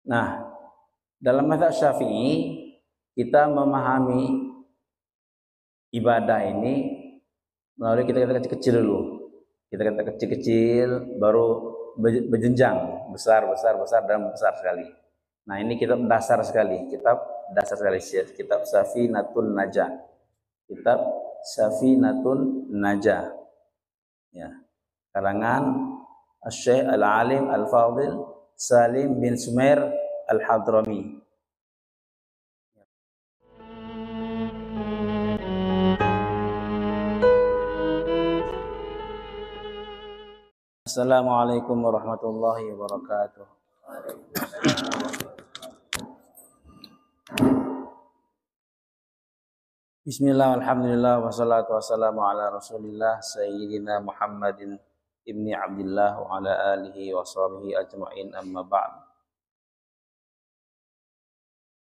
Nah, dalam mazhab Syafi'i kita memahami ibadah ini melalui kita kecil-kecil dulu. Kita kecil-kecil baru berjenjang, besar dan besar sekali. Nah, ini kitab dasar sekali, kitab Safinatun Najah. Kitab Safinatun Najah. Ya. Karangan Syekh Al-Alim Al-Fadil Salim bin Sumair Al-Hadrami. Assalamualaikum warahmatullahi wabarakatuh. Bismillah, alhamdulillah, wassalatu wassalamu ala rasulillah Sayyidina Muhammadin ibni Abdillah wa ala alihi wa sahbihi ajma'in, amma ba'd.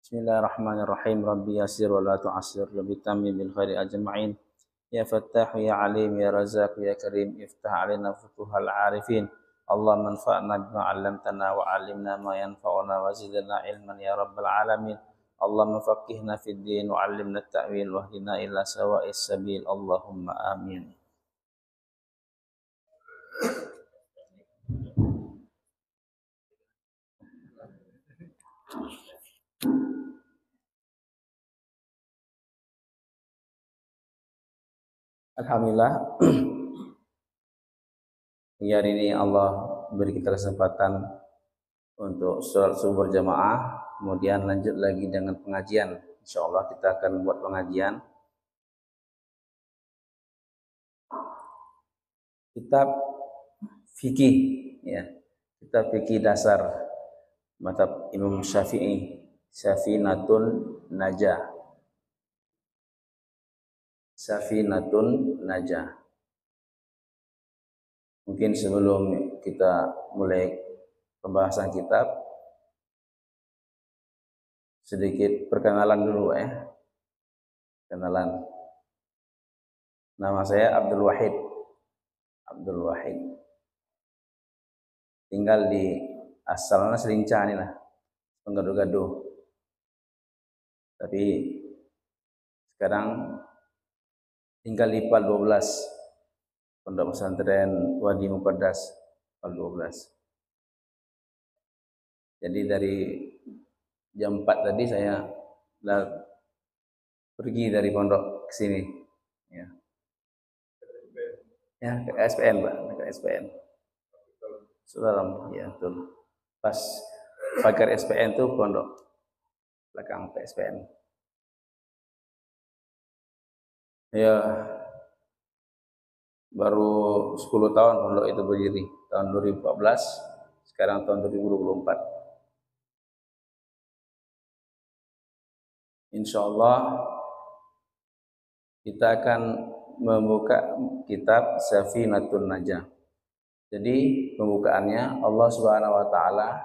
Bismillahirrahmanirrahim. Rabbi yasir wa la tu'asir, Rabbi tamim bil khairi ajma'in. Ya Fattah, ya Alim, ya Razak, ya Karim, iftah alina futuhal arifin. Allah manfa'na bima 'allamtana wa 'allimna ma yanfa'una wa zidna ilman ya rabbal alamin. Allahumma faqihna fid din wa 'allimna at-ta'wil wahdina ila sawa'is sabil. Allahumma amin. Alhamdulillah, hari ini Allah beri kita kesempatan untuk sholat subuh berjamaah, kemudian lanjut lagi dengan pengajian. Insyaallah kita akan buat pengajian kitab fikih, ya, kitab fikih dasar mazhab Imam Syafi'i, Safinatun Najah. Safinatun Najah. Mungkin sebelum kita mulai pembahasan kitab, sedikit perkenalan dulu ya. Kenalan. Nama saya Abdul Wahid. Abdul Wahid. Tinggal di asalnya Selincah nih lah. Penggadu-gadu. Tapi sekarang tinggal di PAL 12. Pondok Pesantren Wadi Muqaddas PAL 12. Jadi dari jam 4 tadi saya pergi dari pondok ke sini. Ya. Ya, ke SPN, Pak, ke SPN. Saudara, ya, betul. Pas pagar SPN tuh pondok belakang PSPN. Ya, baru 10 tahun pondok itu berdiri, tahun 2014, sekarang tahun 2024. Insyaallah kita akan membuka kitab Safinatun Najah. Jadi pembukaannya, Allah Subhanahu wa taala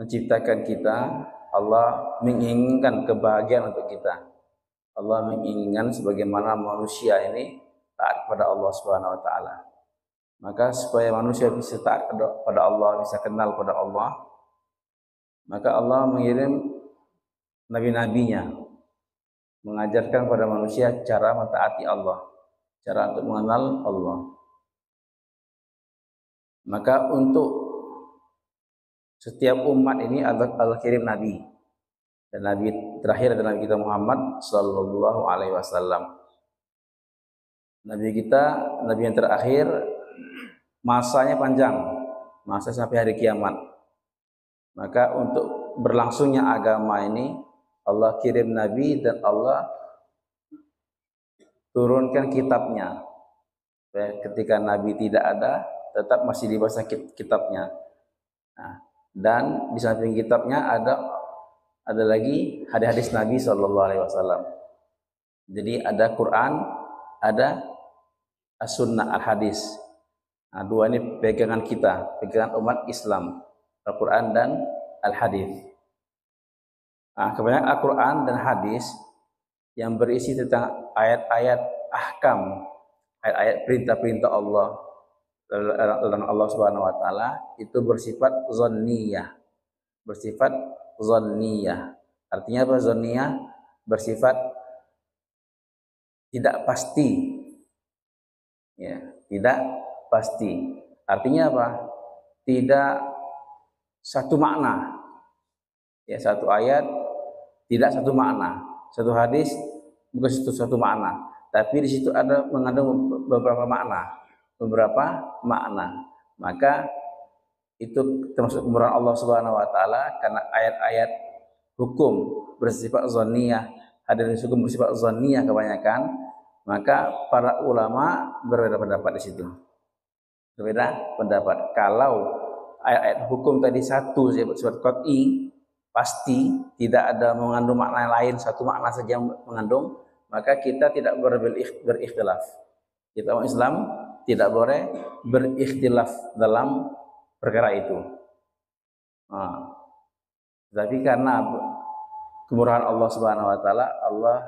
menciptakan kita, Allah menginginkan kebahagiaan untuk kita. Allah menginginkan sebagaimana manusia ini taat kepada Allah Subhanahu wa taala. Maka supaya manusia bisa taat kepada Allah, bisa kenal kepada Allah, maka Allah mengirim nabi-nabinya mengajarkan kepada manusia cara mentaati Allah, cara untuk mengenal Allah. Maka untuk setiap umat ini Allah kirim nabi. Dan nabi terakhir adalah Nabi kita Muhammad sallallahu alaihi wasallam. Nabi kita, nabi yang terakhir, masanya panjang, masa sampai hari kiamat. Maka untuk berlangsungnya agama ini, Allah kirim nabi dan Allah turunkan kitabnya. Ketika nabi tidak ada, tetap masih dibaca kitabnya. Nah, dan di samping kitabnya ada lagi hadis-hadis Nabi Shallallahu Alaihi Wasallam. Jadi ada Quran, ada As-Sunnah, Al-Hadis. Nah, dua ini pegangan kita, pegangan umat Islam, Al-Quran dan Al-Hadis. Nah, kebanyakan Al-Quran dan Hadis yang berisi tentang ayat-ayat ahkam, ayat-ayat perintah-perintah Allah, Allah Subhanahu Wa Taala itu bersifat zonniyah, bersifat zanniyah. Artinya apa zanniyah? Bersifat tidak pasti. Ya, tidak pasti. Artinya apa? Tidak satu makna. Ya, satu ayat tidak satu makna. Satu hadis bukan satu makna, tapi di situ ada mengandung beberapa makna. Beberapa makna. Maka itu termasuk kemurahan Allah Subhanahu wa taala karena ayat-ayat hukum bersifat zanniyah, hadis hukum bersifat zanniyah kebanyakan, maka para ulama berbeda pendapat di situ. Berbeda pendapat. Kalau ayat-ayat hukum tadi satu sifat qat'i, pasti tidak ada mengandung makna lain, satu makna saja yang mengandung, maka kita tidak boleh berikhtilaf. Kita orang Islam tidak boleh berikhtilaf dalam perkara itu. Nah, tapi karena kemurahan Allah Subhanahu wa taala, Allah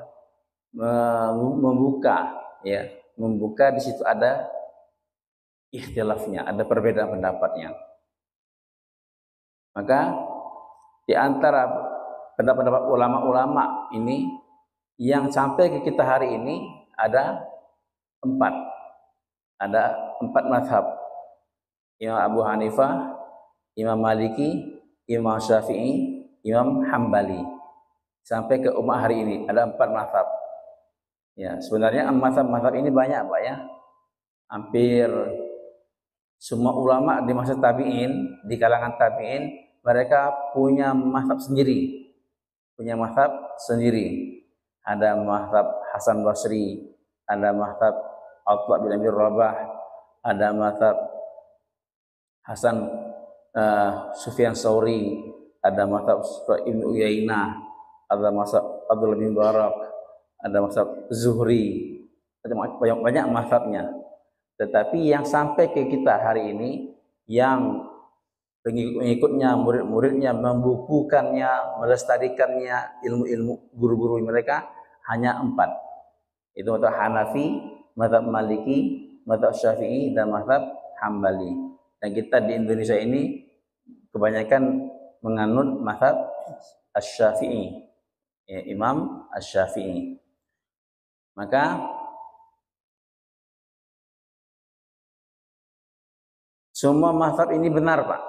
membuka di situ ada ikhtilafnya, ada perbedaan pendapatnya. Maka di antara pendapat-pendapat ulama-ulama ini yang sampai ke kita hari ini ada empat mazhab. Imam Abu Hanifah, Imam Maliki, Imam Syafi'i, Imam Hambali. Sampai ke umat hari ini ada 4 mazhab. Ya, sebenarnya mazhab-mazhab ini banyak, Pak ya. Hampir semua ulama di masa tabi'in, di kalangan tabi'in, mereka punya mazhab sendiri. Punya mazhab sendiri. Ada mazhab Hasan Basri, ada mazhab Atha bin Abi Rabah, ada mazhab Hasan Sufyan Tsauri, ada mazhab Ibnu Uyainah, ada mazhab Abdullah bin Barak, ada mazhab Zuhri, banyak mazhabnya. Tetapi yang sampai ke kita hari ini, yang pengikut-pengikutnya, murid-muridnya membukukannya, melestarikannya, ilmu-ilmu guru-guru mereka hanya 4. Itu mazhab Hanafi, mazhab Maliki, mazhab Syafi'i, dan mazhab Hambali. Dan kita di Indonesia ini kebanyakan menganut mazhab Asy-Syafi'i, ya, Imam Asy-Syafi'i. Maka semua mazhab ini benar, Pak.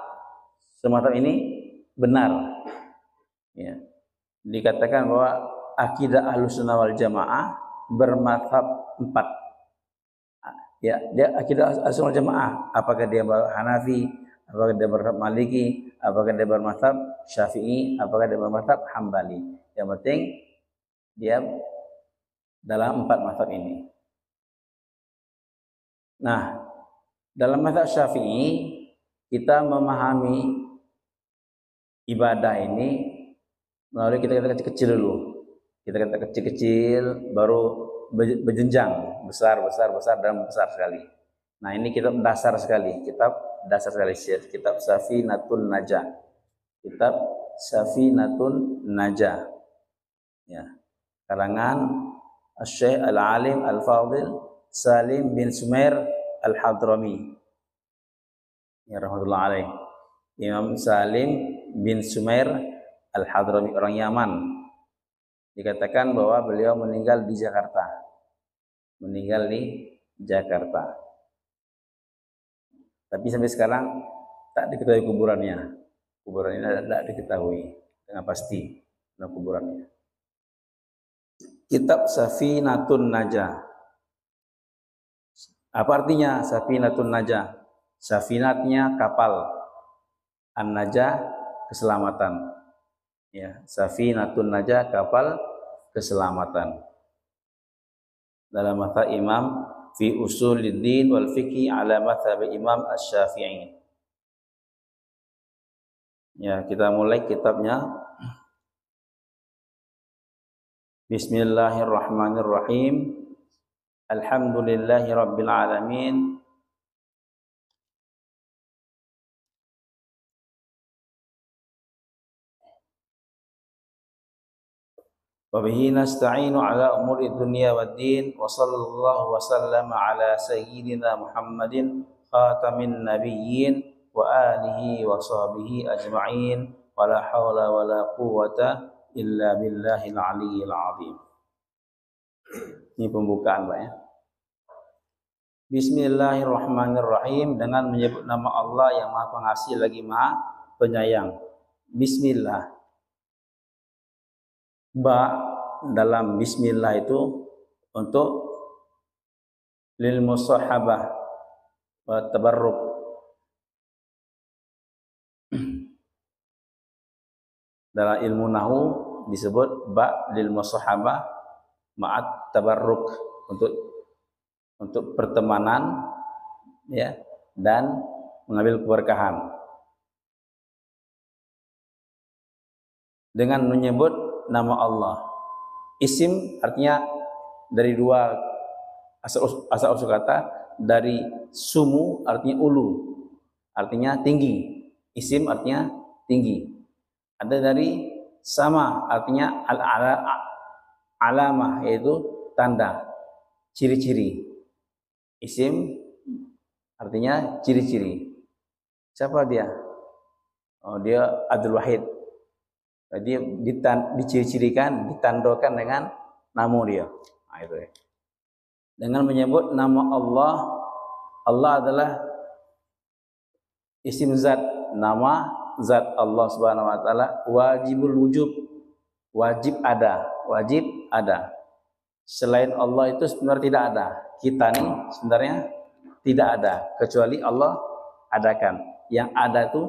Semua mazhab ini benar. Ya. Dikatakan bahwa akidah Ahlussunnah wal Jamaah bermazhab 4. Ya, dia akidah Ahlussunnah wal Jamaah. Apakah dia Hanafi, apakah dia bermazhab Maliki, apakah dia bermazhab Syafi'i, apakah dia bermazhab Hambali. Yang penting dia dalam 4 mazhab ini. Nah, dalam mazhab Syafi'i kita memahami ibadah ini melalui kita kecil-kecil dulu. Kita kecil-kecil baru berjenjang, besar dan besar sekali. Nah, ini kitab dasar sekali, kitab Safinatun Najah. Kitab Safinatun Najah. Ya. Karangan Syekh Al-Alim Al-Fadil Salim bin Sumair Al-Hadrami. Ya rahmatullah alaih. Imam Salim bin Sumair Al-Hadrami, orang Yaman. Dikatakan bahwa beliau meninggal di Jakarta. Tapi sampai sekarang tak diketahui kuburannya. Kuburannya tidak diketahui dengan pasti kuburannya. Kitab Safinatun Najah. Apa artinya Safinatun Najah? Safinatnya kapal, An-Najah keselamatan. Ya, Safinatun Najah kapal keselamatan. Dalam mazhab Imam fi Usuluddin wal Fiqh ala mazhab Imam Asy-Syafi'i. Ya, kita mulai kitabnya. Bismillahirrahmanirrahim. Alhamdulillahirabbil alamin. Wa bihi nasta'inu ala umuri dunya waddin wa sallallahu wa sallama ala sayyidina Muhammadin khatamin nabiyyin wa alihi wa sahbihi ajma'in wa wala haula wala quwwata illa billahil aliyyil azim. Ini pembukaan, Pak, ya. Bismillahirrahmanirrahim, dengan menyebut nama Allah yang Maha Pengasih lagi Maha Penyayang. Bismillah. Ba dalam bismillah itu untuk lil musahabah wa tabarruk. Dalam ilmu nahwu disebut ba lil musahabah ma'at tabarruk, untuk pertemanan, ya, dan mengambil keberkahan. Dengan menyebut nama Allah. Isim artinya dari dua asal usul kata, dari sumu artinya ulu, artinya tinggi. Isim artinya tinggi. Ada dari sama artinya alamah, yaitu tanda, ciri-ciri. Isim artinya ciri-ciri. Siapa dia? Oh, dia Abdul Wahid. Jadi diciri-cirikan, ditandakan dengan nama dia. Nah, itu ya. Dengan menyebut nama Allah, Allah adalah isim zat, nama zat Allah Subhanahu wa taala, wajibul wujub, wajib ada, wajib ada. Selain Allah itu sebenarnya tidak ada. Kita nih sebenarnya tidak ada kecuali Allah adakan. Yang ada itu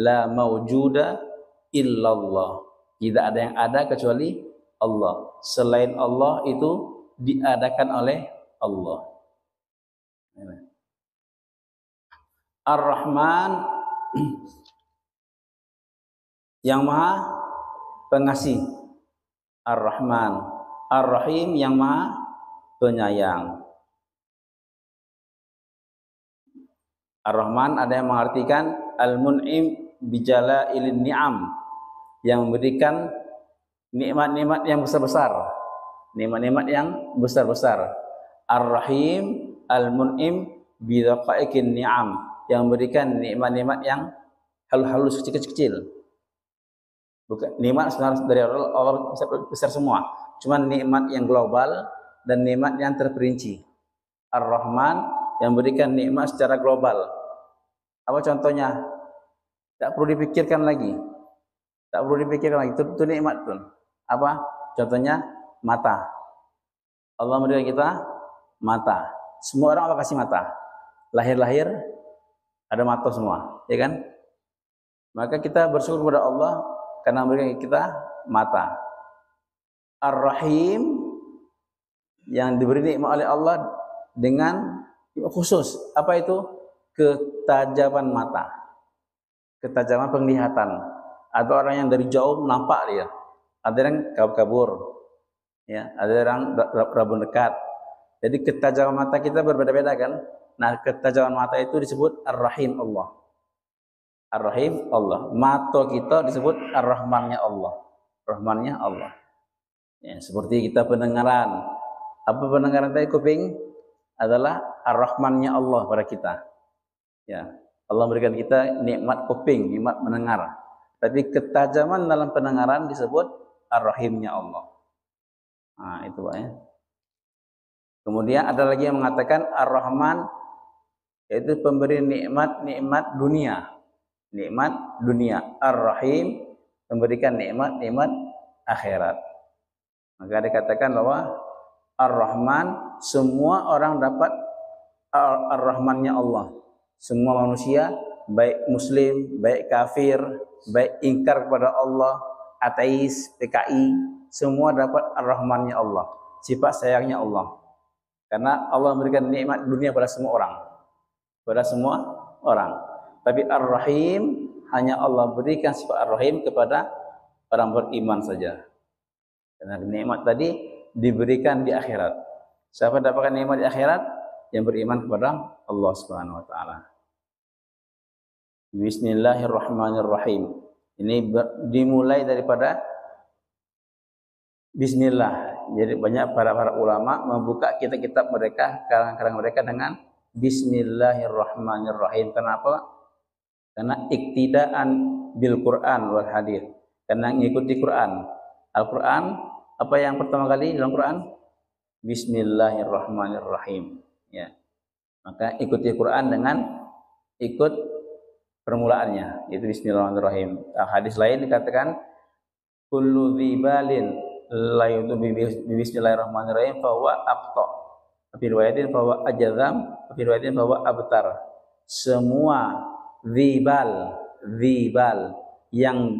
la maujuda illallah. Tidak ada yang ada kecuali Allah. Selain Allah itu diadakan oleh Allah. Ar-Rahman, yang Maha Pengasih. Ar-Rahman. Ar-Rahim, yang Maha Penyayang. Ar-Rahman ada yang mengartikan al-mun'im bijalailin ni'am, yang memberikan nikmat-nikmat yang besar-besar. Nikmat-nikmat yang besar-besar. Ar-Rahim, al-mun'im bidaqaiqin ni'am, yang memberikan nikmat-nikmat yang halus-halus, kecil-kecil. Bukan nikmat sebenarnya dari Allah besar semua. Cuman nikmat yang global dan nikmat yang terperinci. Ar-Rahman yang memberikan nikmat secara global. Apa contohnya? Tak perlu dipikirkan lagi. Tak perlu dipikirkan lagi. Itu nikmat tuh. Apa? Contohnya mata. Allah memberikan kita mata. Semua orang Allah kasih mata. Lahir-lahir ada mata semua, ya kan? Maka kita bersyukur kepada Allah karena memberikan kita mata. Ar-Rahim, yang diberi nikmat oleh Allah dengan khusus. Apa itu? Ketajaman mata, ketajaman penglihatan. Ada orang yang dari jauh nampak dia, ada yang kabur-kabur, ya, ada yang rabun dekat. Jadi ketajaman mata kita berbeda-beda kan. Nah, ketajaman mata itu disebut Ar-Rahim Allah. Ar-Rahim Allah. Mata kita disebut Ar-Rahmannya Allah. Rahmannya Allah. Ya, seperti kita pendengaran. Apa pendengaran tadi? Kuping adalah Ar-Rahmannya Allah pada kita. Ya, Allah memberikan kita nikmat kuping, nikmat mendengar. Tapi ketajaman dalam pendengaran disebut Ar-Rahimnya Allah. Nah, itu Pak, ya. Kemudian ada lagi yang mengatakan Ar-Rahman, yaitu pemberi nikmat-nikmat dunia. Nikmat dunia. Ar-Rahim, memberikan nikmat-nikmat akhirat. Maka dikatakan bahwa Ar-Rahman, semua orang dapat Ar-Rahmannya Allah. Semua manusia, baik muslim, baik kafir, baik ingkar kepada Allah, ateis, PKI, semua dapat Ar-Rahmannya Allah. Sifat sayangnya Allah. Karena Allah memberikan nikmat dunia pada semua orang. Pada semua orang. Tapi Ar-Rahim, hanya Allah berikan sifat Ar-Rahim kepada orang beriman saja. Karena nikmat tadi diberikan di akhirat. Siapa dapatkan nikmat di akhirat? Yang beriman kepada Allah Subhanahu wa taala. Bismillahirrahmanirrahim. Ini dimulai daripada Bismillah. Jadi banyak para ulama membuka kitab-kitab mereka, karang-karang mereka dengan Bismillahirrahmanirrahim. Kenapa? Karena iktidaan bil Quran wal hadis. Karena mengikuti Quran. Al-Quran, apa yang pertama kali dalam Quran? Bismillahirrahmanirrahim. Ya. Maka ikuti Quran dengan ikut permulaannya, itu Bismillahirrahmanirrahim. Hadis lain dikatakan kullu dzibalin la yu'minu bi Bismillahirrahmanirrahim fa huwa aqta. Fi riwayatin fa huwa ajzam, fi riwayatin fa huwa abtar. Semua dzibal yang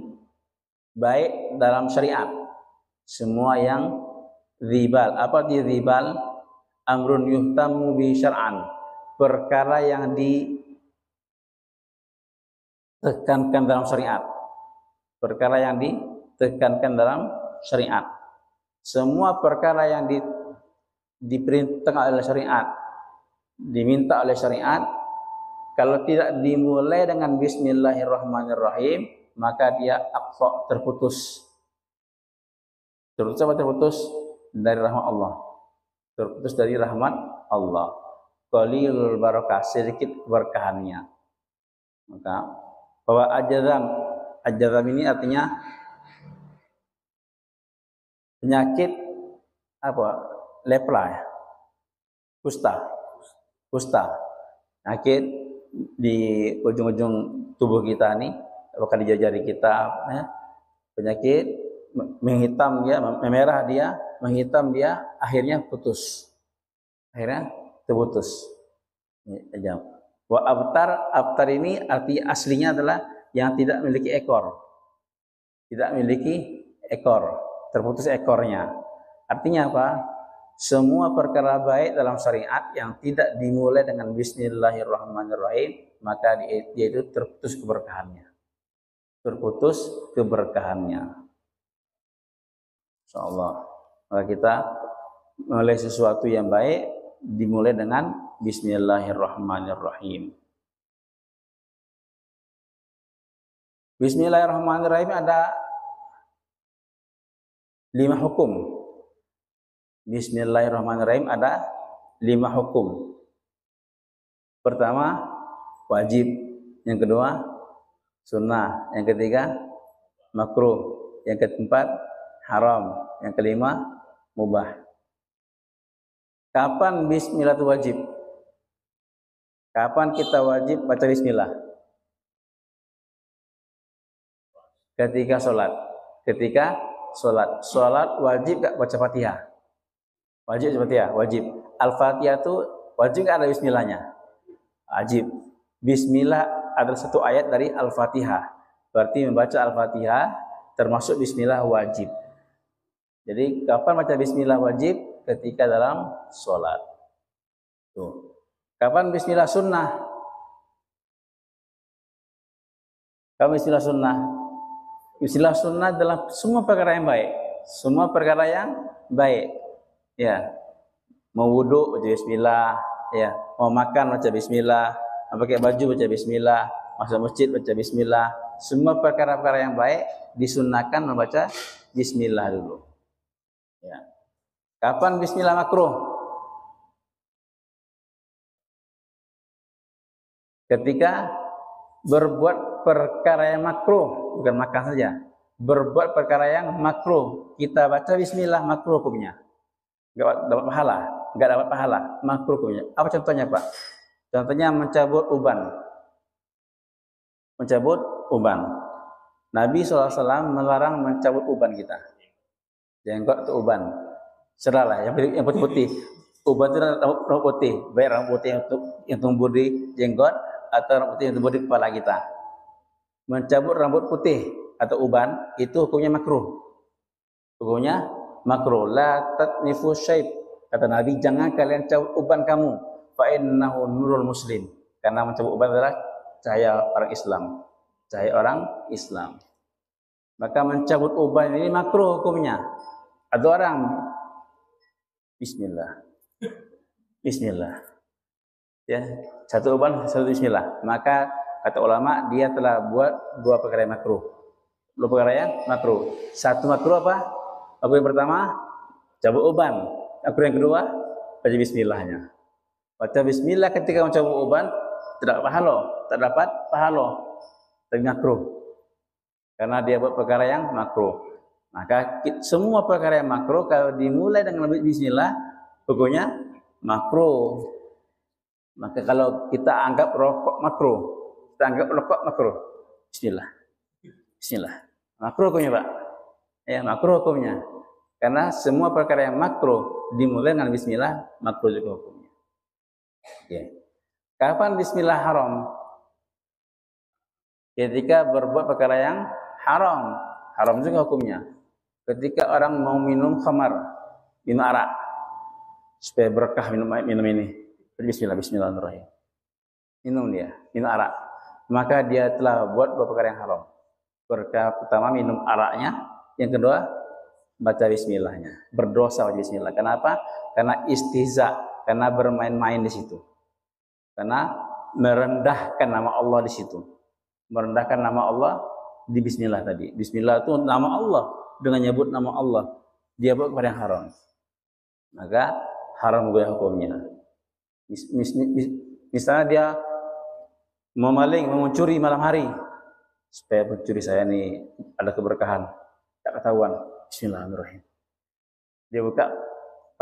baik dalam syariat. Semua yang dzibal. Apa arti dzibal? Amrun yuhtamu bi syar'an. Perkara yang ditekankan dalam syariat. Perkara yang ditekankan dalam syariat. Semua perkara yang diperintahkan oleh syariat, diminta oleh syariat, kalau tidak dimulai dengan Bismillahirrahmanirrahim, maka dia aqsa, terputus. Terputus apa terputus? Dari rahmat Allah. Terputus dari rahmat Allah. Qalilul barakah, sedikit keberkahannya. Maka bahwa ajazam ini artinya penyakit apa? Lepra ya. Kusta. Penyakit di ujung-ujung tubuh kita nih, apakah di jari kita ya. Penyakit menghitam dia, memerah dia, menghitam dia, akhirnya putus. Akhirnya terputus. Ya. Wa abtar ini arti aslinya adalah yang tidak memiliki ekor. Tidak memiliki ekor, terputus ekornya. Artinya apa? Semua perkara baik dalam syariat yang tidak dimulai dengan Bismillahirrahmanirrahim, maka dia itu terputus keberkahannya. Terputus keberkahannya. Insyaallah. Maka kita mulai sesuatu yang baik dimulai dengan Bismillahirrahmanirrahim. Bismillahirrahmanirrahim ada 5 hukum. Bismillahirrahmanirrahim ada 5 hukum. Pertama, wajib. Yang kedua, sunnah. Yang ketiga, makruh. Yang keempat, haram. Yang kelima, mubah. Kapan bismillah itu wajib? Kapan kita wajib baca bismillah? Ketika sholat. Ketika sholat. Sholat wajib gak baca Fatihah? Wajib baca Fatihah? Wajib. Al-Fatihah itu wajib gak ada bismillahnya? Wajib. Bismillah adalah satu ayat dari Al-Fatihah. Berarti membaca Al-Fatihah termasuk bismillah wajib. Jadi kapan baca bismillah wajib? Ketika dalam sholat. Tuh. Kapan bismillah sunnah? Kapan bismillah sunnah? Bismillah sunnah dalam semua perkara yang baik. Semua perkara yang baik. Ya. Mau wudu baca bismillah, ya. Mau makan baca bismillah, mau pakai baju baca bismillah, masuk masjid baca bismillah. Semua perkara-perkara yang baik disunnahkan membaca bismillah dulu. Ya. Kapan bismillah makruh? Ketika berbuat perkara yang makruh, bukan makan saja. Berbuat perkara yang makruh, kita baca bismillah, makruh hukumnya. Enggak dapat pahala, enggak dapat pahala, makruh hukumnya. Apa contohnya, Pak? Contohnya mencabut uban. Mencabut uban. Nabi SAW melarang mencabut uban kita. Jenggot atau uban. Seralah yang putih-putih. Uban itu rambut putih, baik rambut putih yang tumbuh di jenggot atau rambut putih yang tumbuh di kepala kita. Mencabut rambut putih atau uban itu hukumnya makruh. Hukumnya makruh. La tatnifu syaib. Kata Nabi, jangan kalian cabut uban kamu. Fa innahu nurul muslim. Karena mencabut uban adalah cahaya orang Islam. Cahaya orang Islam. Maka mencabut uban ini makruh hukumnya. Ada orang bismillah. Bismillah. Ya, satu uban, satu bismillah. Maka kata ulama dia telah buat 2 perkara yang makruh. 2 perkara yang makruh. Satu makruh apa? Makruh yang pertama, cabut uban. Makruh yang kedua, baca bismillahnya. Baca bismillah ketika mencabut uban tidak dapat pahala, tapi makruh. karena dia buat perkara yang makruh. Maka semua perkara yang makruh kalau dimulai dengan bismillah, hukumnya makruh. Maka kalau kita anggap rokok makruh, kita anggap rokok makruh, bismillah, bismillah, makruh hukumnya Pak. Ya, makruh hukumnya. Karena semua perkara yang makruh dimulai dengan bismillah, makruh juga hukumnya. Ya. Kapan bismillah haram? Ketika berbuat perkara yang haram, haram juga hukumnya. Ketika orang mau minum khamar, minum arak, supaya berkah minum ini. Bismillah, bismillahirrahmanirrahim. Minum dia, minum arak. Maka dia telah buat perkara yang haram. Pertama minum araknya, yang kedua baca bismillahnya. Berdosa baca bismillah. Kenapa? Karena istihza, karena bermain-main di situ. Karena merendahkan nama Allah di situ. Merendahkan nama Allah di bismillah tadi. Bismillah itu nama Allah. Dengan nyebut nama Allah, dia buat perkara yang haram, maka haram juga hukumnya. Misalnya dia memaling, mencuri malam hari, supaya pencuri saya ini ada keberkahan, tak ketahuan, bismillahirrahmanirrahim. Dia buka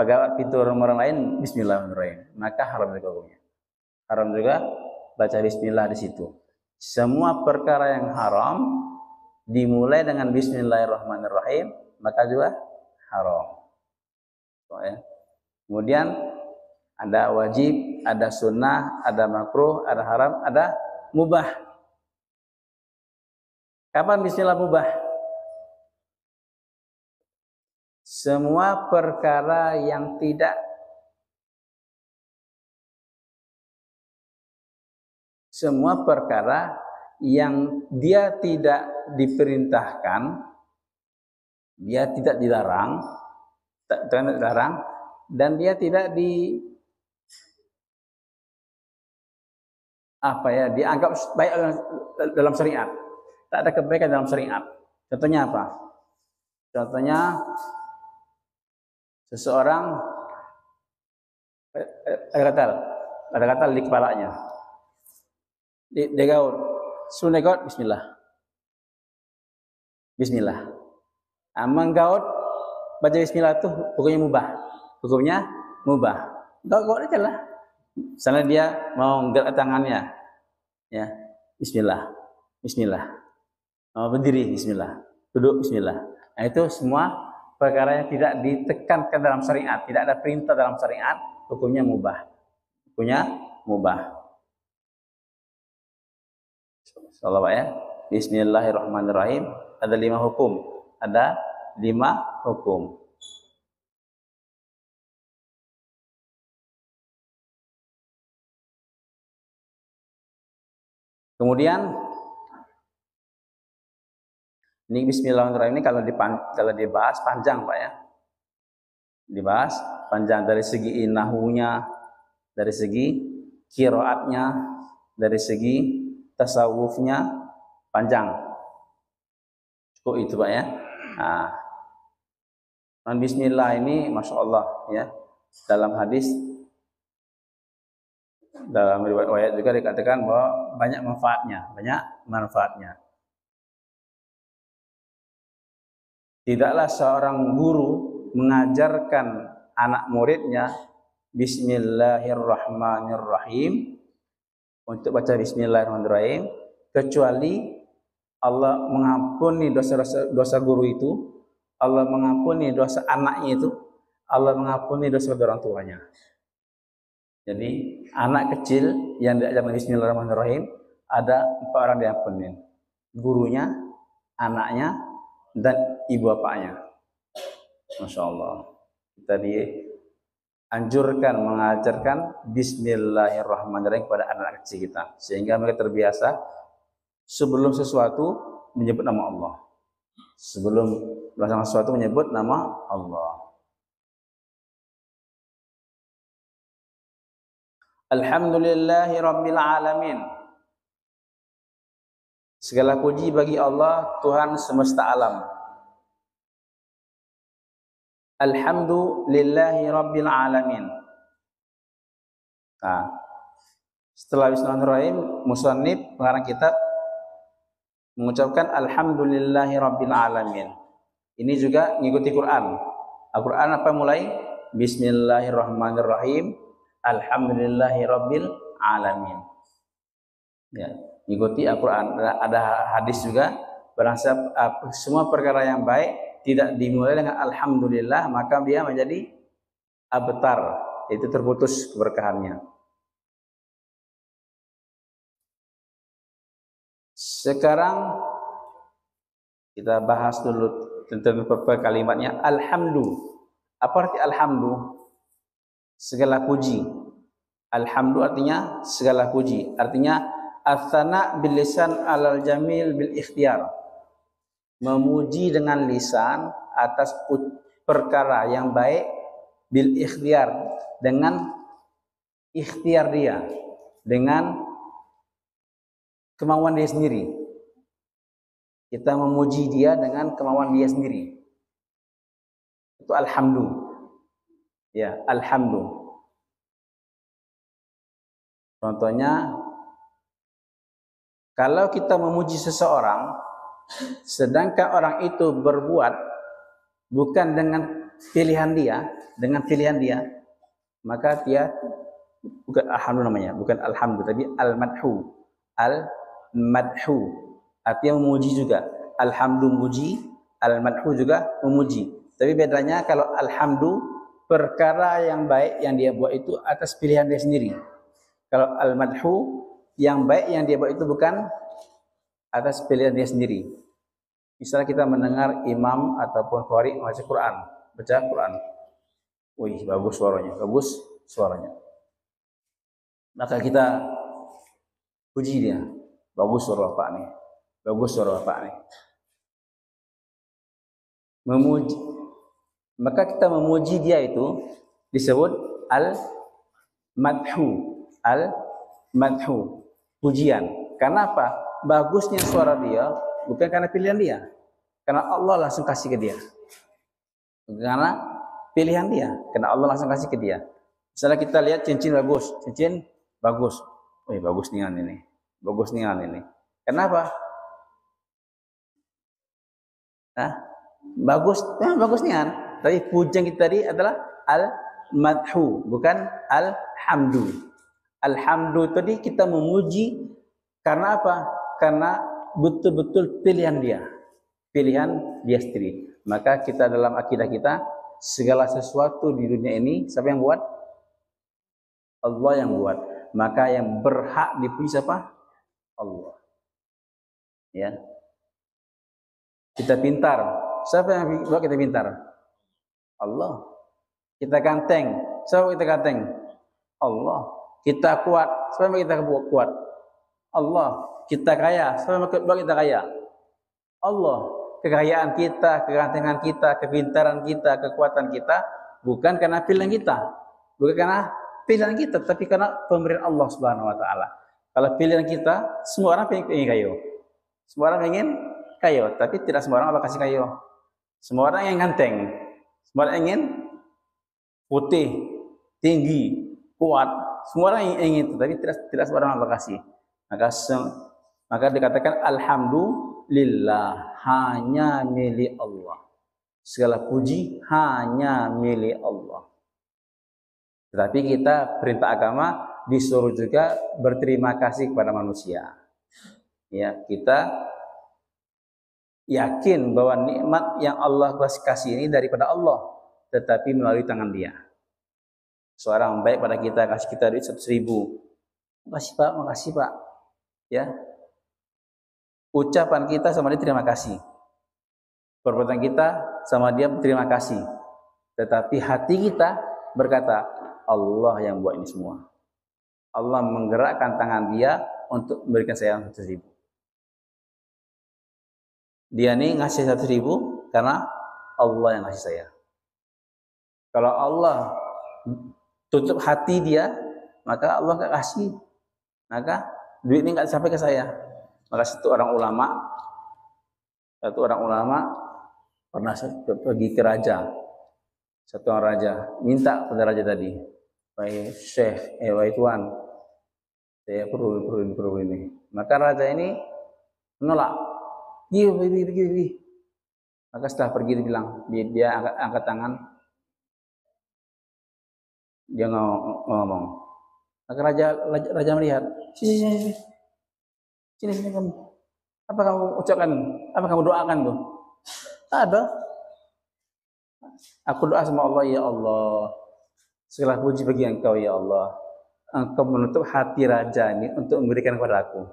pagar pintu orang lain, bismillahirrahmanirrahim, maka haram juga hukumnya. Haram juga baca bismillah di situ. Semua perkara yang haram dimulai dengan bismillahirrahmanirrahim, maka juga haram. Kemudian ada wajib, ada sunnah, ada makruh, ada haram, ada mubah. Kapan bismillah mubah? Semua perkara yang dia tidak diperintahkan, dia tidak dilarang, dan dia tidak dianggap baik dalam syariat. Tak ada kebaikan dalam syariat. Contohnya apa? Contohnya seseorang ada gatal di kepalanya. Dia gaut, sunnah gaut, bismillah. Bismillah. Menggaut baca bismillah itu hukumnya mubah. Hukumnya mubah. Gaut aja lah. Misalnya dia mau gerak tangannya, ya, bismillah, bismillah. Mau berdiri, bismillah. Duduk, bismillah. Nah, itu semua perkara yang tidak ditekankan dalam syariat, tidak ada perintah dalam syariat, hukumnya mubah. Hukumnya mubah. Insyaallah Pak ya. Bismillahirrahmanirrahim. Ada 5 hukum. Ada 5 hukum. Kemudian ini bismillahirrahmanirrahim ini kalau dibahas panjang Pak ya. Dibahas panjang dari segi nahunya, dari segi qiraatnya, dari segi tasawufnya panjang. Cukup itu Pak ya. Nah, bismillah ini Masya Allah ya. Dalam hadis, dalam riwayat juga dikatakan bahwa banyak manfaatnya. Tidaklah seorang guru mengajarkan anak muridnya bismillahirrahmanirrahim, untuk baca bismillahirrahmanirrahim, kecuali Allah mengampuni dosa guru itu, Allah mengampuni dosa anaknya itu, Allah mengampuni dosa orang tuanya. Jadi anak kecil yang diajarkan bismillahirrahmanirrahim ada 4 orang diampunin. Gurunya, anaknya, dan ibu bapaknya. Masya Allah. Kita dianjurkan mengajarkan bismillahirrahmanirrahim kepada anak kecil kita, sehingga mereka terbiasa sebelum sesuatu menyebut nama Allah. Sebelum melaksanakan sesuatu menyebut nama Allah. Alhamdulillahi Rabbil Alamin. Segala puji bagi Allah, Tuhan semesta alam. Alhamdulillahi Rabbil Alamin. Nah, setelah bismillahirrahmanirrahim, musannif pengarang kitab mengucapkan alhamdulillahi rabbil alamin. Ini juga mengikuti Quran. Al-Quran apa mulai? Bismillahirrahmanirrahim. Alhamdulillahi rabbil alamin. Ya, mengikuti Al-Quran. Ada hadis juga, barang siapa semua perkara yang baik tidak dimulai dengan alhamdulillah, maka dia menjadi abtar, itu terputus keberkahannya. Sekarang kita bahas dulu tentang kalimatnya alhamdu. Apa arti alhamdu? Segala puji. Alhamdu artinya segala puji. Artinya ats-tsana bil lisan alal jamil bil ikhtiyar. Memuji dengan lisan atas perkara yang baik bil ikhtiyar, dengan ikhtiar dia, dengan kemauan dia sendiri. Kita memuji dia dengan kemauan dia sendiri. Itu alhamdu. Ya, alhamdu. Contohnya, kalau kita memuji seseorang, sedangkan orang itu berbuat bukan dengan pilihan dia, maka dia bukan alhamdu namanya, bukan alhamdu, tapi al-madhu. Al-madhu artinya memuji juga. Alhamdu memuji, al-madhu juga memuji. Tapi bedanya kalau alhamdu, perkara yang baik yang dia buat itu atas pilihan dia sendiri. Kalau al-madhu, yang baik yang dia buat itu bukan atas pilihan dia sendiri. Misalnya kita mendengar imam ataupun qari baca Quran. Wih, bagus suaranya. Maka kita puji dia. Bagus suara Bapak nih. Memuji. Maka kita memuji dia itu disebut al-madhu, pujian. Karena apa? Bagusnya suara dia bukan karena pilihan dia, karena Allah langsung kasih ke dia. Karena pilihan dia, karena Allah langsung kasih ke dia. Misalnya kita lihat cincin bagus. Wih, bagus nian ini. Kenapa? Bagus nian. Tapi pujian kita tadi adalah al-madhu, bukan alhamdu. Alhamdu tadi kita memuji karena apa? Karena betul-betul pilihan dia sendiri. Maka kita dalam akidah kita, segala sesuatu di dunia ini siapa yang buat? Allah yang buat. Maka yang berhak dipuji siapa? Allah. Ya. Kita pintar. Siapa yang buat kita pintar? Allah. Kita ganteng. Siapa kita ganteng? Allah. Kita kuat. Siapa yang kita kuat? Allah. Kita kaya. Siapa yang buat kita kaya? Allah. Kekayaan kita, kegantengan kita, kepintaran kita, kekuatan kita bukan karena pilihan kita. Bukan karena pilihan kita, tapi karena pemberian Allah Subhanahu wa taala. Kalau pilihan kita, semua orang pengen kayo. Semua orang pengen kayo, tapi tidak semua orang Allah kasih kayo. Semua orang yang ganteng. Semua orang ingin putih, tinggi, kuat. Semua orang ingin itu, tapi tidak semua orang Allah kasih. Maka dikatakan alhamdulillah, hanya milik Allah. Segala puji hanya milik Allah. Tetapi kita perintah agama disuruh juga berterima kasih kepada manusia. Ya, kita yakin bahwa nikmat yang Allah kasih ini daripada Allah, tetapi melalui tangan Dia. Seorang baik pada kita, kasih kita duit 100.000. Makasih Pak. Ya. Ucapan kita sama dia terima kasih. Perbuatan kita sama dia terima kasih. Tetapi hati kita berkata, Allah yang buat ini semua. Allah menggerakkan tangan dia untuk memberikan saya 100.000. Dia nih ngasih 100.000 karena Allah yang ngasih saya. Kalau Allah tutup hati dia, maka Allah nggak kasih. Maka duit ini nggak sampai ke saya. Maka satu orang ulama pernah pergi ke raja. Satu orang raja minta pada raja tadi, wahai syekh, wahai tuan, saya perlu ini. Maka raja ini menolak. Pergi. Maka setelah pergi dia bilang, dia angkat tangan, dia ngomong. Maka raja melihat, sini kamu. Apa kamu ucapkan? Apa kamu doakan tuh? Tak ada. Aku doa sama Allah, ya Allah, segala puji bagi Engkau ya Allah. Engkau menutup hati raja ini untuk memberikan kepada aku.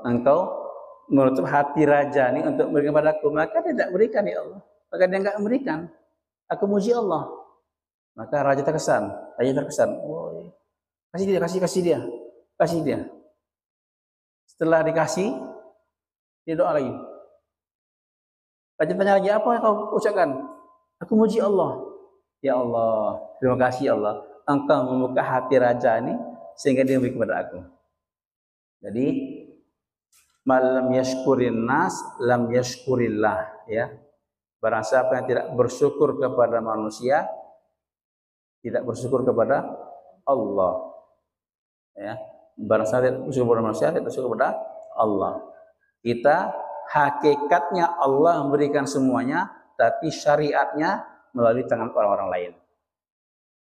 Engkau menutup hati raja ini untuk memberikan kepada aku. Maka dia tidak berikan ya Allah. Maka dia enggak memberikan. Aku muji Allah. Maka raja terkesan. Oh, kasih dia. Setelah dikasih, dia doa lagi. Raja tanya lagi, apa yang kau ucapkan? Aku muji Allah. Ya Allah, terima kasih Allah. Engkau membuka hati raja ini sehingga dia memberi kepada aku. Jadi, malam yashkurin nas, lam yashkurillah. Ya, barang siapa yang tidak bersyukur kepada manusia, tidak bersyukur kepada Allah. Ya, barang siapa tidak bersyukur kepada manusia, tidak bersyukur kepada Allah. Kita hakikatnya Allah memberikan semuanya, tapi syariatnya melalui tangan orang-orang lain.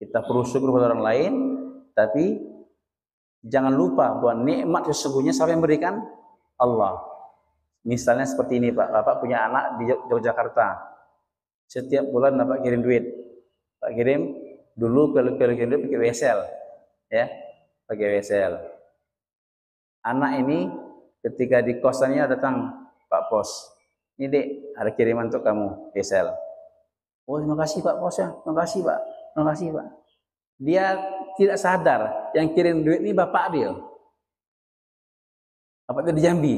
Kita perlu syukur kepada orang lain, tapi jangan lupa bahwa nikmat sesungguhnya siapa yang memberikan? Allah. Misalnya seperti ini Pak, Bapak punya anak di Yogyakarta. Setiap bulan Bapak kirim duit. Pak kirim dulu kalau kirim duit pakai wesel, ya, pakai wesel. Anak ini ketika di kosannya datang Pak Pos. Ini Dek, ada kiriman untuk kamu, wesel. Oh, terima kasih Pak Pos ya. Terima kasih Pak. Dia tidak sadar yang kirim duit ini bapak dia. Bapak dia di Jambi.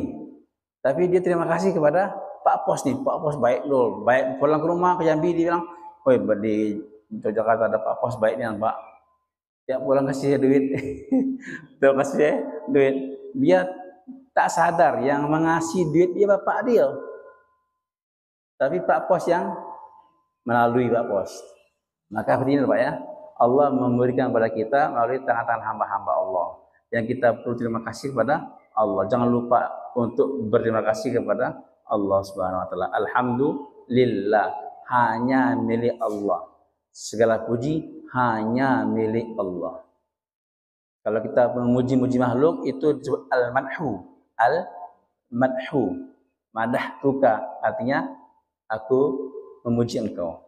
Tapi dia terima kasih kepada Pak Pos nih. Pak Pos baik loh. Baik pulang ke rumah ke Jambi dia bilang, "Woi, di Jakarta ada Pak Pos baik nih, Pak." Tiap pulang kasih duit. Tuh kasih duit. Dia tak sadar yang mengasih duit dia bapak dia. Tapi Pak Pos yang melalui Pak Pos. Maka begini Pak ya, Allah memberikan kepada kita melalui tangan-tangan hamba-hamba Allah. Yang kita perlu terima kasih kepada Allah. Jangan lupa untuk berterima kasih kepada Allah Subhanahu wa taala. Alhamdulillah, hanya milik Allah. Segala puji hanya milik Allah. Kalau kita memuji-muji makhluk itu disebut al-madhu. Al-madhu. Madahtuka artinya aku memuji engkau.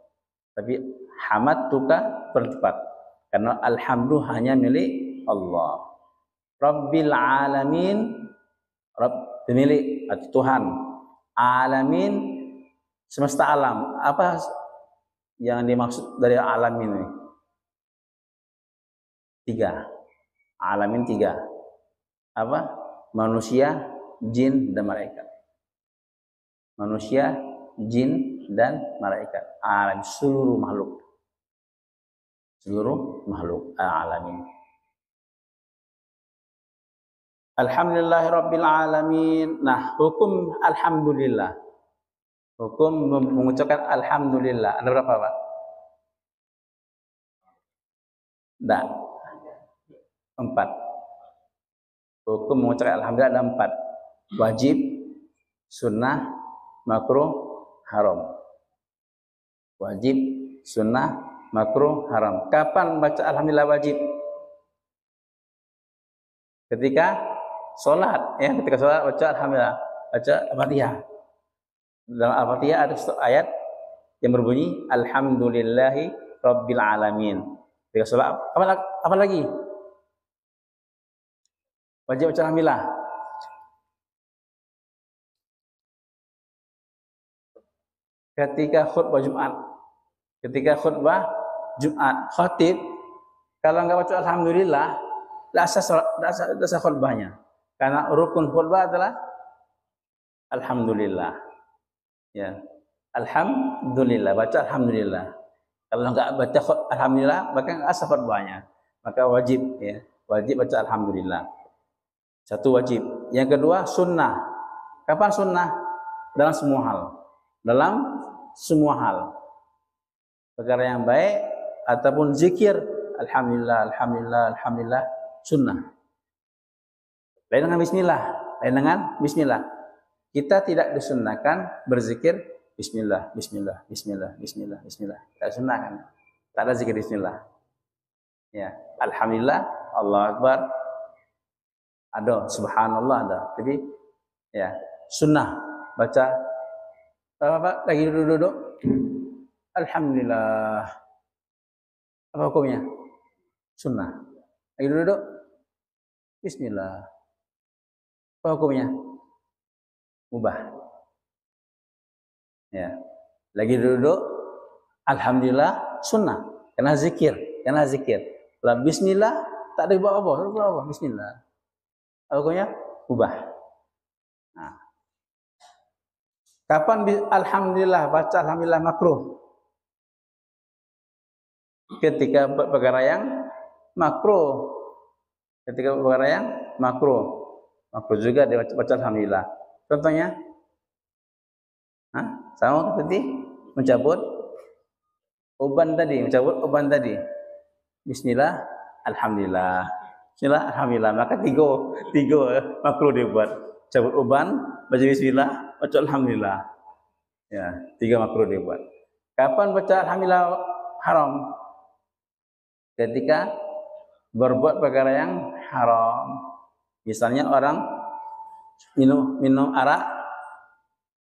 Tapi hamad tuka bertepat. Karena alhamdu hanya milik Allah. Rabbil alamin, Rabb pemilik atau Tuhan. Alamin semesta alam. Apa yang dimaksud dari alamin ini? 3. Alamin 3. Apa? Manusia, jin, dan malaikat. Manusia, jin, dan malaikat. Alam seluruh makhluk alamin. Alhamdulillahirabbil alamin. Nah, hukum alhamdulillah. Hukum mengucapkan alhamdulillah. Ada berapa, Pak? Enggak. 4. Hukum mengucapkan alhamdulillah ada 4. Wajib, sunnah, makruh, haram. Wajib, sunnah, makruh, haram. Kapan baca alhamdulillah wajib? Ketika sholat, ya, ketika sholat baca alhamdulillah, baca Al-Fatihah. Dalam Al-Fatihah ada ayat yang berbunyi alhamdulillahi rabbil alamin. Ketika sholat apa lagi? Wajib baca alhamdulillah. Ketika khutbah Jumat, khatib kalau nggak baca alhamdulillah, tidak sah khutbahnya. Karena rukun khutbah adalah alhamdulillah. Ya, alhamdulillah, baca alhamdulillah. Kalau nggak baca alhamdulillah, maka nggak sah khutbahnya. Maka wajib, ya, wajib baca alhamdulillah. Satu wajib. Yang kedua sunnah. Kapan sunnah? Dalam semua hal. Dalam semua hal. Perkara yang baik ataupun zikir, alhamdulillah, alhamdulillah, alhamdulillah, sunnah. Lain dengan bismillah. Kita tidak disunnahkan berzikir Bismillah, Bismillah, Bismillah, Bismillah, Bismillah. Tidak sunnahkan. Tak ada zikir Bismillah. Ya, Alhamdulillah, Allah Akbar, ada, Subhanallah ada. Tapi ya sunnah baca apa lagi duduk. Alhamdulillah. Apa hukumnya? Sunnah. Lagi duduk. Bismillah. Apa hukumnya? Mubah. Ya. Lagi duduk. Alhamdulillah. Sunnah. Karena zikir. Lalu Bismillah. Tak ada buat apa. Bismillah. Apa hukumnya? Mubah. Nah. Kapan Alhamdulillah? Baca Alhamdulillah makruh. Ketika perkara yang makruh. Makruh juga dia baca Alhamdulillah. Contohnya, sama seperti mencabut uban tadi. Bismillah, Alhamdulillah. Bismillah, Alhamdulillah. Maka tiga makruh dia buat. Cabut uban, baca Bismillah, baca Alhamdulillah. Ya, 3 makruh dia buat. Kapan baca Alhamdulillah haram? Ketika berbuat perkara yang haram. Misalnya orang minum arak,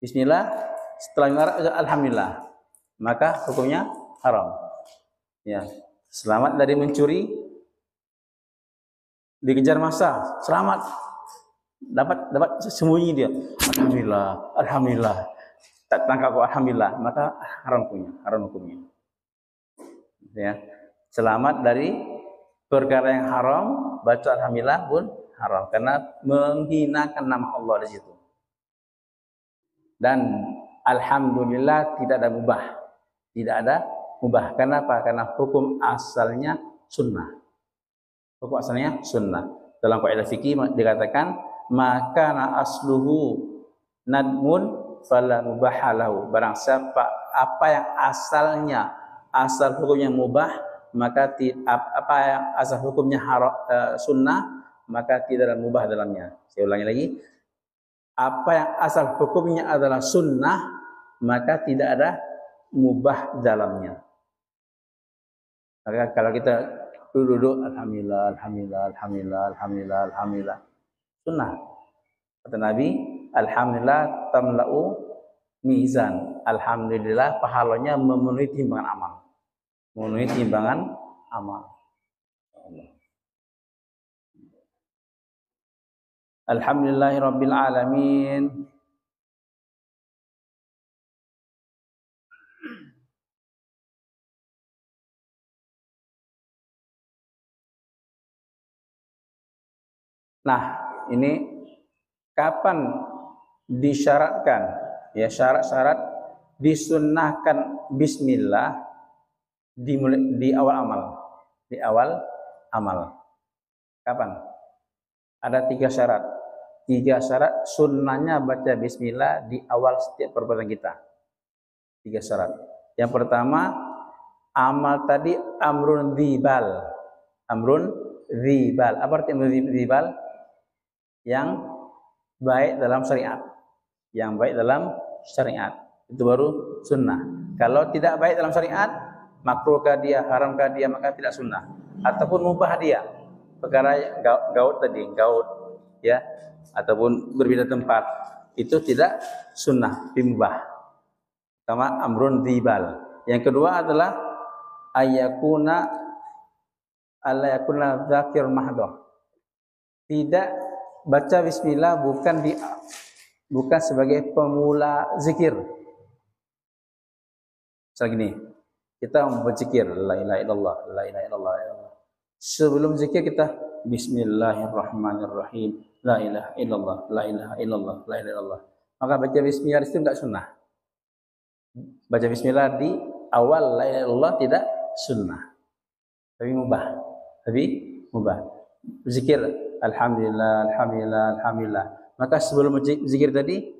Bismillah, setelah minum arak, Alhamdulillah, maka hukumnya haram. Ya, selamat dari mencuri, dikejar massa, selamat, dapat sembunyi dia, Alhamdulillah, tak tangkap kok, Alhamdulillah, maka haram hukumnya. Ya, selamat dari perkara yang haram, baca Alhamdulillah pun haram karena menghinakan nama Allah di situ. Dan Alhamdulillah tidak ada mubah. Kenapa? Karena hukum asalnya sunnah. Dalam kaidah fikih dikatakan maka asluhu nadmun fala mubahalahu. Barang siapa apa yang asal hukumnya mubah, maka apa yang asal hukumnya sunnah, maka tidak ada mubah dalamnya. Saya ulangi lagi. Apa yang asal hukumnya adalah sunnah, maka tidak ada mubah dalamnya. Maka kalau kita duduk Alhamdulillah, sunnah. Kata Nabi, Alhamdulillah tamla'u mizan. Alhamdulillah pahalanya memenuhi timbangan amal. Alhamdulillahirabbil alamin. Nah, ini kapan disyaratkan? Ya, syarat-syarat disunnahkan bismillah di awal amal. Kapan? Ada 3 syarat. 3 syarat sunnahnya baca bismillah di awal setiap perbuatan kita. 3 syarat. Yang pertama, amal tadi amrun dzibal. Apa arti amrun dzibal? Yang baik dalam syariat. Itu baru sunnah. Kalau tidak baik dalam syariat, makruhkah dia, haramkah dia, maka tidak sunnah. Ataupun mubah dia. Perkara gaut, ya, ataupun berbeda tempat, itu tidak sunnah, mubah. Sama amrun dzibal. Yang kedua adalah ayakuna dzakir mahdhah. Tidak baca bismillah bukan sebagai pemula zikir. Misalnya gini, kita mau berzikir la ilaha illallah, la ilaha illallah. Sebelum zikir kita Bismillahirrahmanirrahim, la ilaha illallah, la ilaha illallah, la ilaha illallah. Maka baca bismillah itu enggak sunnah. Baca bismillah di awal la ilaha illallah tidak sunnah, tapi mubah. Zikir alhamdulillah. Maka sebelum zikir tadi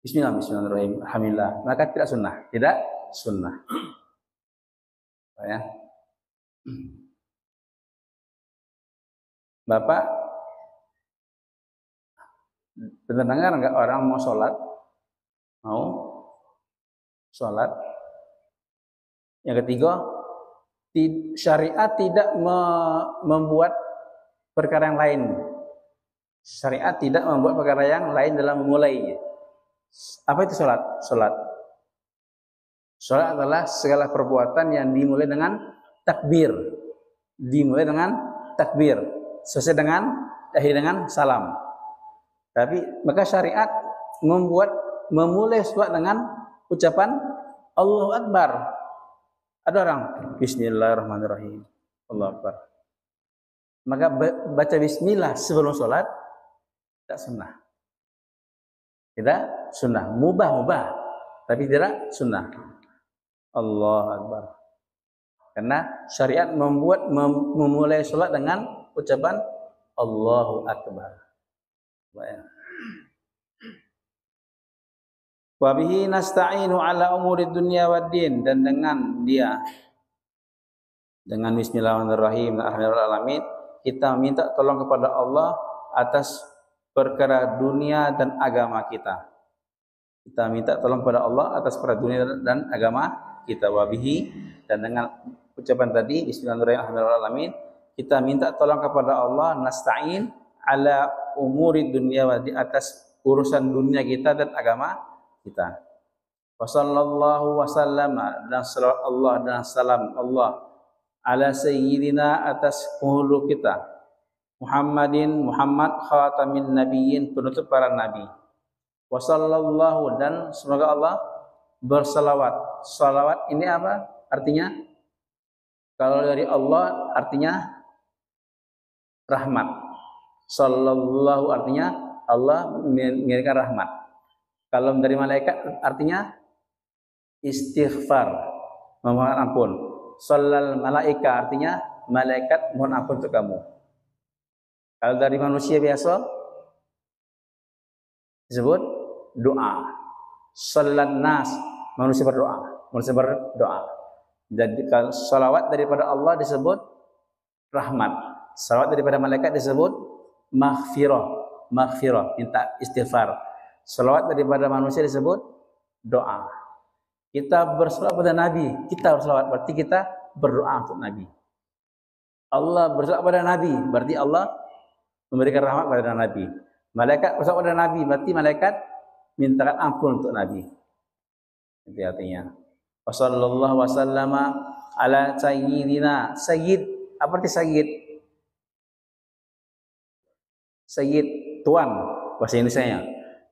bismillahirrahmanirrahim, alhamdulillah. Maka tidak sunnah. Ya. Bapak Pernah dengar nggak orang mau sholat? Mau sholat. Yang ketiga, syariat tidak membuat perkara yang lain. Syariat tidak membuat perkara yang lain dalam memulainya. Apa itu sholat? Sholat adalah segala perbuatan yang dimulai dengan takbir. Dimulai dengan takbir. Selesai akhir dengan salam. Tapi maka syariat memulai sholat dengan ucapan Allahu Akbar. Ada orang Bismillahirrahmanirrahim. Allahu Akbar. Maka baca bismillah sebelum sholat tidak sunnah. Tidak sunnah. Mubah. Tapi tidak sunnah. Allahu Akbar. Karena syariat memulai sholat dengan ucapan Allahu Akbar. Wa bihi nasta'inu ala umuri dunya wad din, dan dengan bismillahirrahmanirrahim alamin kita minta tolong kepada Allah atas perkara dunia dan agama kita. Kita minta tolong kepada Allah atas perkara dunia dan agama kita. Wa bihi, dan dengan ucapan tadi bismillahirrahmanirrahim kita minta tolong kepada Allah nasta'in ala umuri dunya wad din, atas urusan dunia kita dan agama kita. Wa sallallahu wa sallama, dan salawat Allah dan salam Allah ala sayyidina, atas penghulu kita Muhammad khatamin nabiyyin, penutup para nabi. Wa sallallahu, dan semoga Allah bersalawat. Salawat ini apa artinya? Kalau dari Allah artinya rahmat. Sallallahu artinya Allah mengirimkan rahmat. Kalau dari malaikat artinya istighfar, memohon ampun. Sallal malaika artinya malaikat mohon ampun untuk kamu. Kalau dari manusia biasa disebut doa. Sallan nas, manusia berdoa. Jadi kalau salawat daripada Allah disebut rahmat. Salawat daripada malaikat disebut maghfirah, minta istighfar. Salawat daripada manusia disebut doa. Kita bersalawat pada Nabi, kita bersalawat berarti kita berdoa untuk Nabi. Allah bersalawat pada Nabi, berarti Allah memberikan rahmat pada Nabi. Malaikat bersalawat pada Nabi, berarti malaikat mintakan ampun untuk Nabi. Itu artinya. Wassallallahu wasallama ala sayyidina. Sayyid, apa arti sayyid? Sayyid, tuan, bahasa Indonesianya.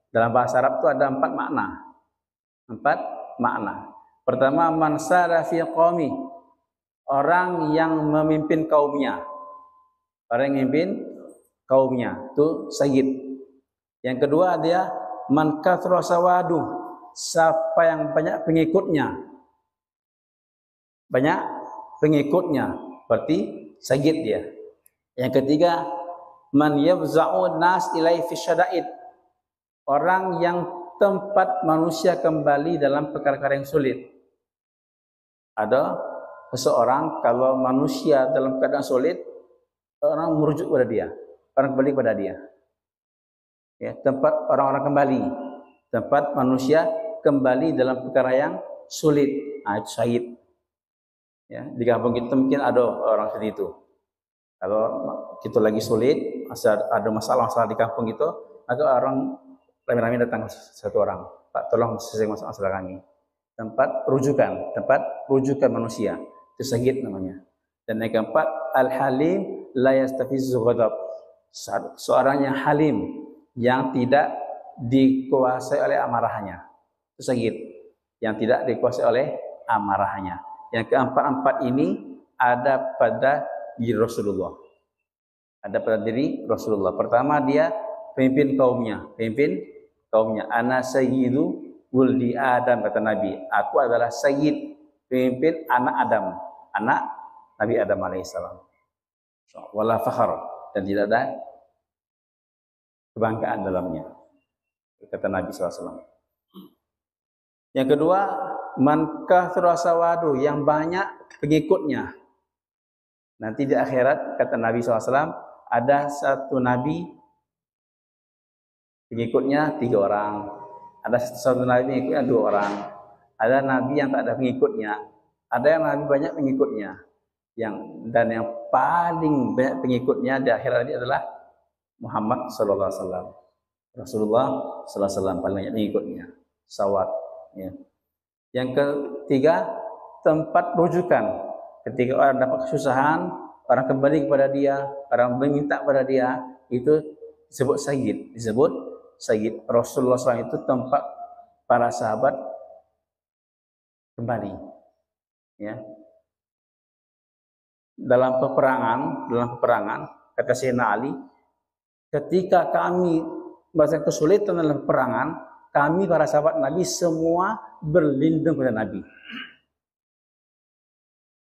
Dalam bahasa Arab itu ada 4 makna. 4 makna. Pertama, man sara fi qaumi, orang yang memimpin kaumnya. Orang yang memimpin kaumnya itu sayyid. Yang kedua dia man kathra sawadu, siapa yang banyak pengikutnya. Banyak pengikutnya berarti sayyid dia. Yang ketiga, man yafza'u nas ilai fi syada'id, orang yang tempat manusia kembali dalam perkara-perkara yang sulit. Ada seseorang kalau manusia dalam keadaan sulit, orang merujuk pada dia, orang kembali pada dia. Ya, tempat orang-orang kembali, tempat manusia kembali dalam perkara yang sulit. Itu syahid. Ya, di kampung kita mungkin ada orang seperti itu. Kalau kita lagi sulit, ada masalah di kampung itu, maka orang rame-rame datang satu orang, Pak, tolong selesai masalah kami. Tempat rujukan manusia, itu syahid namanya. Dan yang keempat, al-halim la yastafizzu ghadab, seorang yang halim, yang tidak dikuasai oleh amarahnya, itu syahid, yang tidak dikuasai oleh amarahnya. Yang keempat-empat ini ada pada diri Rasulullah. Ada pada diri Rasulullah. Pertama, dia pemimpin kaumnya. Ana sayyidu wuldi Adam, kata Nabi. Aku adalah sayyid, pemimpin anak Adam, anak Nabi Adam alaihissalam. Wala fakhar, dan tidak ada kebanggaan dalamnya, kata Nabi SAW. Yang kedua, man kathra sawadu, yang banyak pengikutnya. Nanti di akhirat, kata Nabi SAW, ada satu nabi pengikutnya 3 orang. Ada satu nabi pengikutnya 2 orang. Ada nabi yang tak ada pengikutnya. Ada yang nabi banyak pengikutnya. Yang paling banyak pengikutnya di akhir hari adalah Muhammad sallallahu alaihi wasallam. Rasulullah sallallahu alaihi wasallam paling banyak pengikutnya. Sawat, ya. Yang ketiga, tempat rujukan. Ketika orang dapat kesusahan, orang kembali kepada dia, orang meminta kepada dia, itu disebut sayyid. Rasulullah SAW itu tempat para sahabat kembali, ya. Dalam peperangan kata Sayyidina Ali, ketika kami merasa kesulitan dalam peperangan, kami para sahabat Nabi semua berlindung pada Nabi.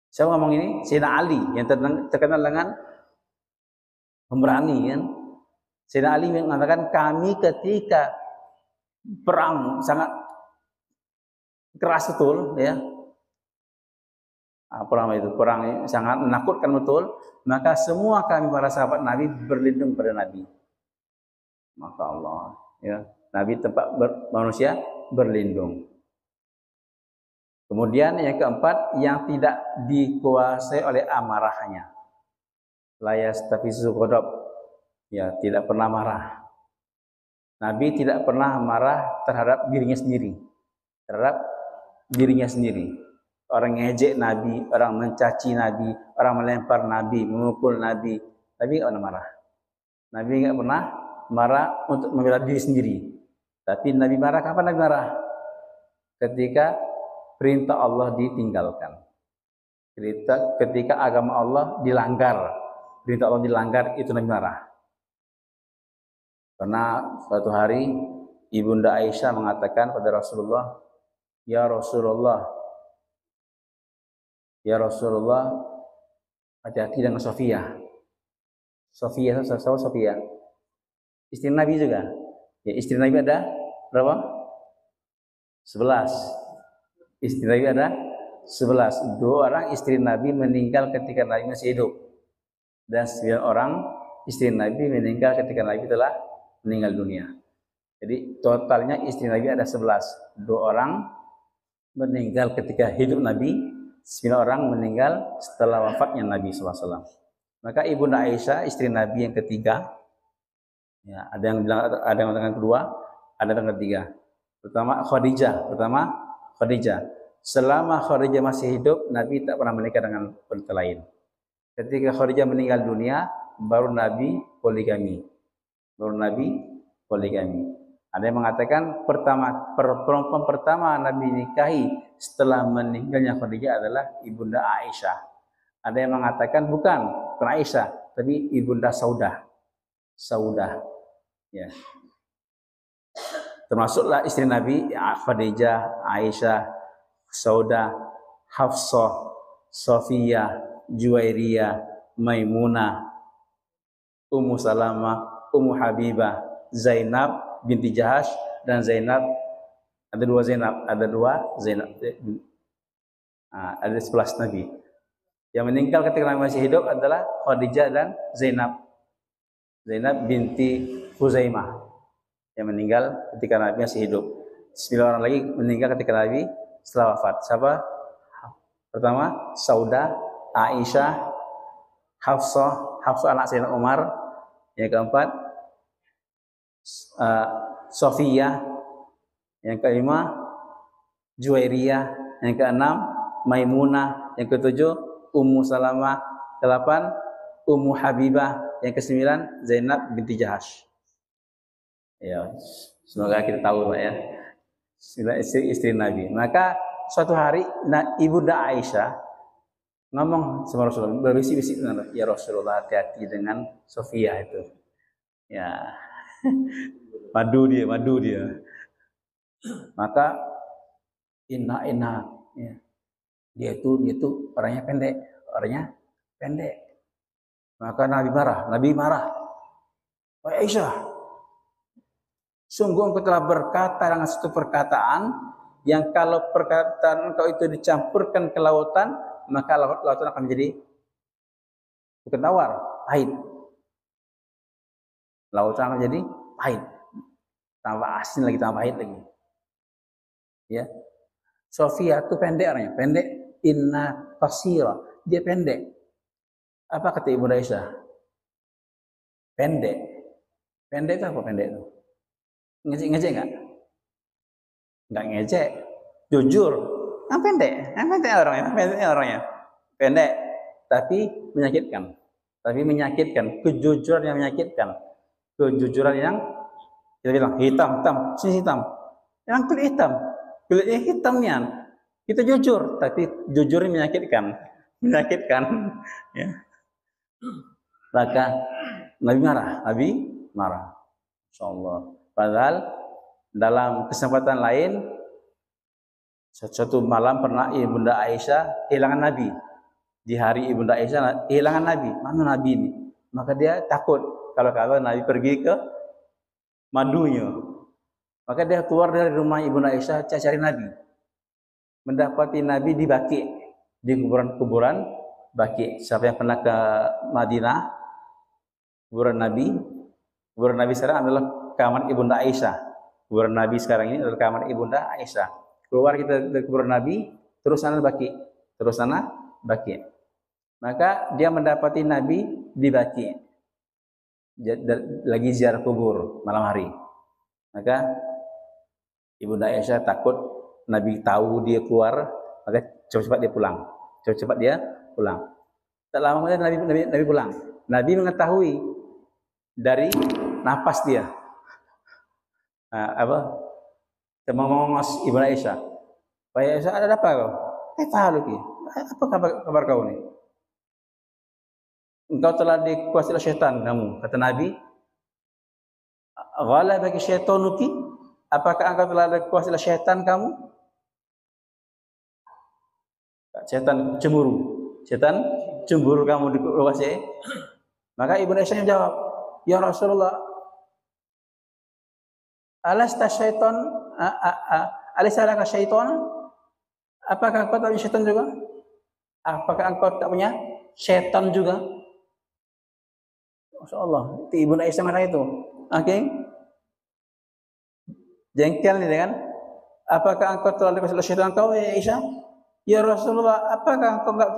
Siapa ngomong ini? Sayyidina Ali yang terkenal dengan pemberani, kan? Sayyidina Ali mengatakan, kami ketika perang sangat keras betul, ya. Perang sangat menakutkan betul, maka semua kami para sahabat Nabi berlindung pada Nabi. Maka Allah, ya, Nabi tempat manusia berlindung. Kemudian yang keempat, yang tidak dikuasai oleh amarahnya. La yastafizu ghadab, ya, tidak pernah marah. Nabi tidak pernah marah terhadap dirinya sendiri. Orang ngejek Nabi, orang mencaci Nabi, orang melempar Nabi, memukul Nabi. Nabi nggak pernah marah. Nabi nggak pernah marah untuk membela diri sendiri. Tapi Nabi marah kapan Nabi marah? Ketika perintah Allah ditinggalkan. Ketika agama Allah dilanggar, perintah Allah dilanggar, itu Nabi marah. Karena suatu hari Ibunda Aisyah mengatakan pada Rasulullah, Ya Rasulullah, hati-hati dengan Sofia. Sofia. Istri Nabi juga. Ya, istri Nabi ada berapa? 11. Istri Nabi ada 11. 2 orang istri Nabi meninggal ketika Nabi masih hidup. Dan 9 orang istri Nabi meninggal ketika Nabi telah meninggal dunia. Jadi totalnya istri Nabi ada 11. 2 orang meninggal ketika hidup Nabi, 9 orang meninggal setelah wafatnya Nabi SAW. Maka Ibunda Aisyah, istri Nabi yang ketiga, ya, ada yang mengatakan kedua, ada yang ketiga. Pertama Khadijah. Selama Khadijah masih hidup, Nabi tak pernah menikah dengan wanita lain. Ketika Khadijah meninggal dunia, baru Nabi poligami. Ada yang mengatakan perempuan pertama Nabi nikahi setelah meninggalnya Khadijah adalah Ibunda Aisyah. Ada yang mengatakan bukan Aisyah, tapi Ibunda Saudah. Ya. Termasuklah istri Nabi, Khadijah, Aisyah, Saudah, Hafsah, Sofiyah, Juwairiyah, Maimunah, Ummu Salamah, Ummu Habibah, Zainab binti Jahash, dan Zainab. Ada dua Zainab. Ada 11 Nabi. Yang meninggal ketika Nabi masih hidup adalah Khadijah dan Zainab binti Huzaimah, yang meninggal ketika Nabi masih hidup. 9 orang lagi meninggal ketika Nabi setelah wafat. Siapa? Pertama Saudah, Aisyah, Hafsah anak Sayyidina Umar. Yang keempat Sofiyah. Yang kelima Juwairiyah. Yang keenam Maimunah. Yang ketujuh Ummu Salamah. Ke-8 Ummu Habibah. Yang ke-9 Zainab binti Jahash. Ya, semoga kita tahu, Pak, ya. Istri Nabi. Maka suatu hari Ibunda Aisyah ngomong sama Rasulullah, berbisik-bisik, ya Rasulullah, hati-hati dengan Sofia itu. Ya, madu dia. Maka inna, ya. Dia itu orangnya pendek. Maka Nabi marah. Wahai Aisyah, sungguh engkau telah berkata dengan satu perkataan yang kalau perkataan engkau itu dicampurkan ke lautan, maka lautan akan menjadi bukan tawar, pahit. Lautan akan menjadi pahit. tambah asin lagi, tambah pahit lagi. Ya, Sofia itu pendek orangnya, pendek. Inna qasira, dia pendek. Apa kata Ibu Aisyah? Pendek. Pendek itu apa pendek itu? Ngejek-ngejek nggak? Nggak ngejek. Jujur. Yang pendek. Yang pendek orangnya. Pendek orangnya. Pendek. Tapi menyakitkan. Tapi menyakitkan. Kejujuran yang menyakitkan. Kejujuran yang kita bilang hitam, sini hitam. Yang kulit hitam. Kulitnya hitamnya. Kita jujur. Tapi jujurnya menyakitkan. Menyakitkan. Ya. Maka Nabi marah. Insyaallah. Padahal dalam kesempatan lain, suatu malam pernah Ibunda Aisyah kehilangan Nabi. Di hari Ibunda Aisyah kehilangan Nabi. Mana Nabi ini? Maka dia takut kalau Nabi pergi ke madunya. Maka dia keluar dari rumah Ibunda Aisyah cari Nabi. Mendapati Nabi di Baqi, di kuburan Baqi. Siapa yang pernah ke Madinah, kuburan Nabi sekarang adalah kamar Ibunda Aisyah. Kuburan Nabi sekarang ini adalah kamar Ibunda Aisyah. Keluar kita dari kuburan Nabi, terus sana Baqi. Maka dia mendapati Nabi di Baqi. Lagi ziarah kubur malam hari. Maka Ibunda Aisyah takut Nabi tahu dia keluar, maka cepat-cepat dia pulang. Tak lama kemudian Nabi pulang. Nabi mengetahui dari napas dia. Mengongos Ibunda Aisyah. Pak Aisyah, ada apa kau? Tahu lagi. Apa kabar kau ni? Engkau telah dikuasai oleh syaitan kamu. Kata Nabi, ghalabaki syaitanuki? Apakah engkau telah dikuasai oleh syaitan kamu? Syaitan cemburu kamu dikuasai. Maka Ibunda Aisyah menjawab, ya Rasulullah, alasta syaitan, alisa laka syaitan? Apakah engkau tak punya syaitan juga? Apakah engkau tak punya syaitan juga? Masya Allah, itu Ibunda Aisyah marah itu. Oke? Jengkel nih kan? Apakah engkau telah dikuasai oleh syaitan kau, ya Aisyah? Ya Rasulullah, apakah engkau enggak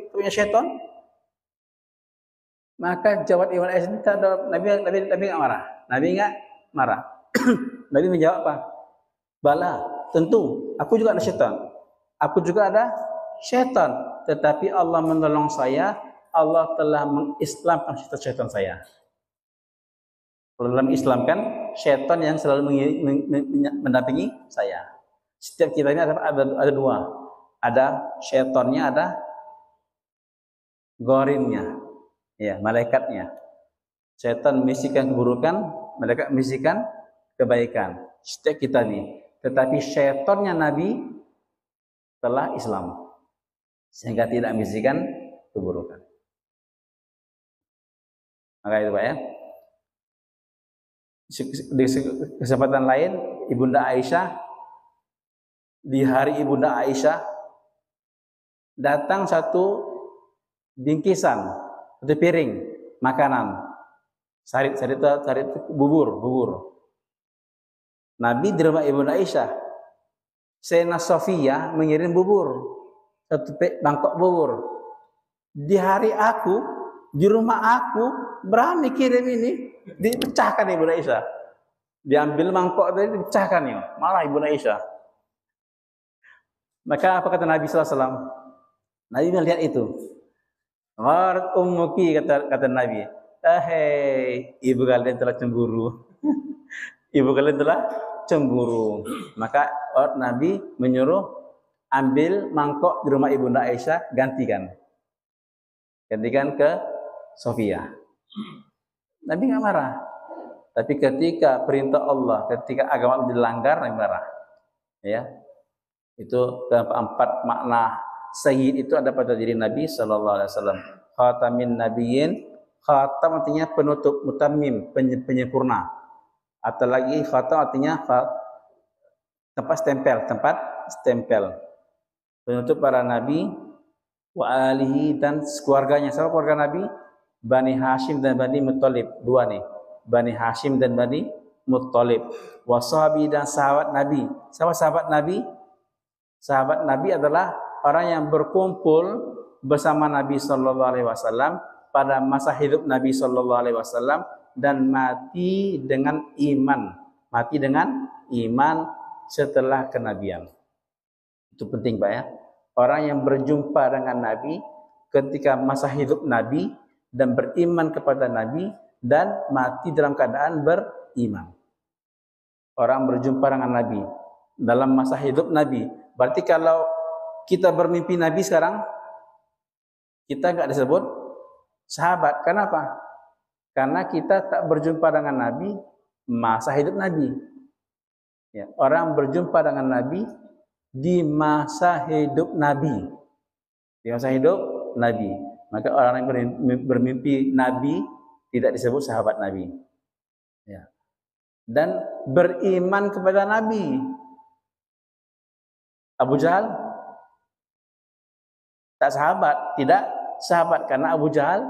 punya syaitan? Maka jawab Ibunda Aisyah, Nabi enggak marah. Nabi enggak marah. Nabi menjawab apa? Bala, tentu. Aku juga ada syaitan. Aku juga ada syaitan. Tetapi Allah menolong saya. Allah telah mengislamkan syaitan saya. Kalau dalam Islam kan, syaitan yang selalu mendampingi saya. Setiap kita ini ada dua. Ada syaitannya, ada gorinnya. Ya, malaikatnya. Syaitan membisikkan keburukan, malaikat membisikkan kebaikan. Setiap kita nih. Tetapi syaitannya Nabi telah Islam. Sehingga tidak membisikkan keburukan. Maka itu Pak ya. Di kesempatan lain, Ibunda Aisyah, di hari Ibunda Aisyah, datang satu bingkisan, satu piring makanan, sarit bubur. Nabi di rumah Ibunda Aisyah, Sayyidina Sofia mengirim bubur, satu bangkok bubur. Di hari aku, di rumah aku, berani kirim ini, dipecahkan Ibunda Aisyah. Diambil mangkok tadi, dipecahkan ya, malah Ibunda Aisyah. Maka apa kata Nabi SAW? Nabi melihat itu. Gharat ummuki, kata Nabi. Ibu kalian telah cemburu. Ibu kalian telah cemburu. Maka Nabi menyuruh ambil mangkok di rumah Ibunda Aisyah, gantikan ke Sofia. Nabi nggak marah. Tapi ketika perintah Allah, ketika agama dilanggar, Nabi marah. Ya, itu keempat makna sayyid itu ada pada diri Nabi Sallallahu Alaihi Wasallam. Khatamin Nabiyyin, khatam artinya penutup, mutammim, penyempurna. Atau lagi khatam artinya tempat stempel. Penutup para nabi, wa alihi, dan keluarganya. Siapa keluarga Nabi? Bani Hashim dan Bani Muttalib. Dua nih. Bani Hashim dan Bani Muttalib. Washabi dan sahabat Nabi. Siapa sahabat Nabi? Sahabat Nabi adalah orang yang berkumpul bersama Nabi sallallahu alaihi wasallam pada masa hidup Nabi sallallahu alaihi wasallam dan mati dengan iman. Mati dengan iman setelah kenabian. Itu penting, Pak, ya. Orang yang berjumpa dengan Nabi ketika masa hidup Nabi dan beriman kepada Nabi dan mati dalam keadaan beriman. Orang berjumpa dengan Nabi dalam masa hidup Nabi. Berarti kalau kita bermimpi Nabi sekarang, kita enggak disebut sahabat. Kenapa? Karena kita tak berjumpa dengan Nabi masa hidup Nabi. Ya, orang berjumpa dengan Nabi di masa hidup Nabi. Di masa hidup Nabi. Maka orang yang bermimpi Nabi tidak disebut sahabat Nabi. Ya. Dan beriman kepada Nabi. Abu Jahal tak sahabat, tidak sahabat karena Abu Jahal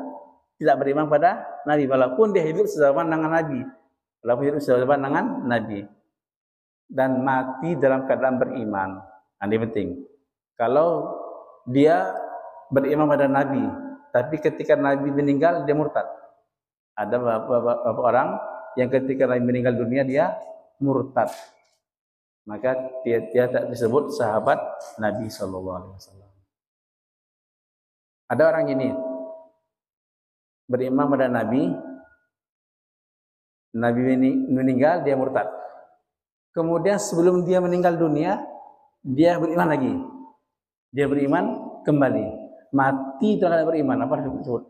tidak beriman pada Nabi walaupun dia hidup sezaman dengan Nabi. Walaupun hidup sezaman dengan Nabi dan mati dalam keadaan beriman. Ini penting. Kalau dia beriman pada Nabi, tapi ketika Nabi meninggal dia murtad. Ada beberapa orang yang ketika Nabi meninggal dunia dia murtad. Maka dia tak disebut sahabat Nabi sallallahu alaihi wasallam. Ada orang ini beriman pada Nabi, Nabi meninggal dia murtad. Kemudian sebelum dia meninggal dunia, dia beriman lagi. Dia beriman kembali. Mati dalam beriman. Apa disebut?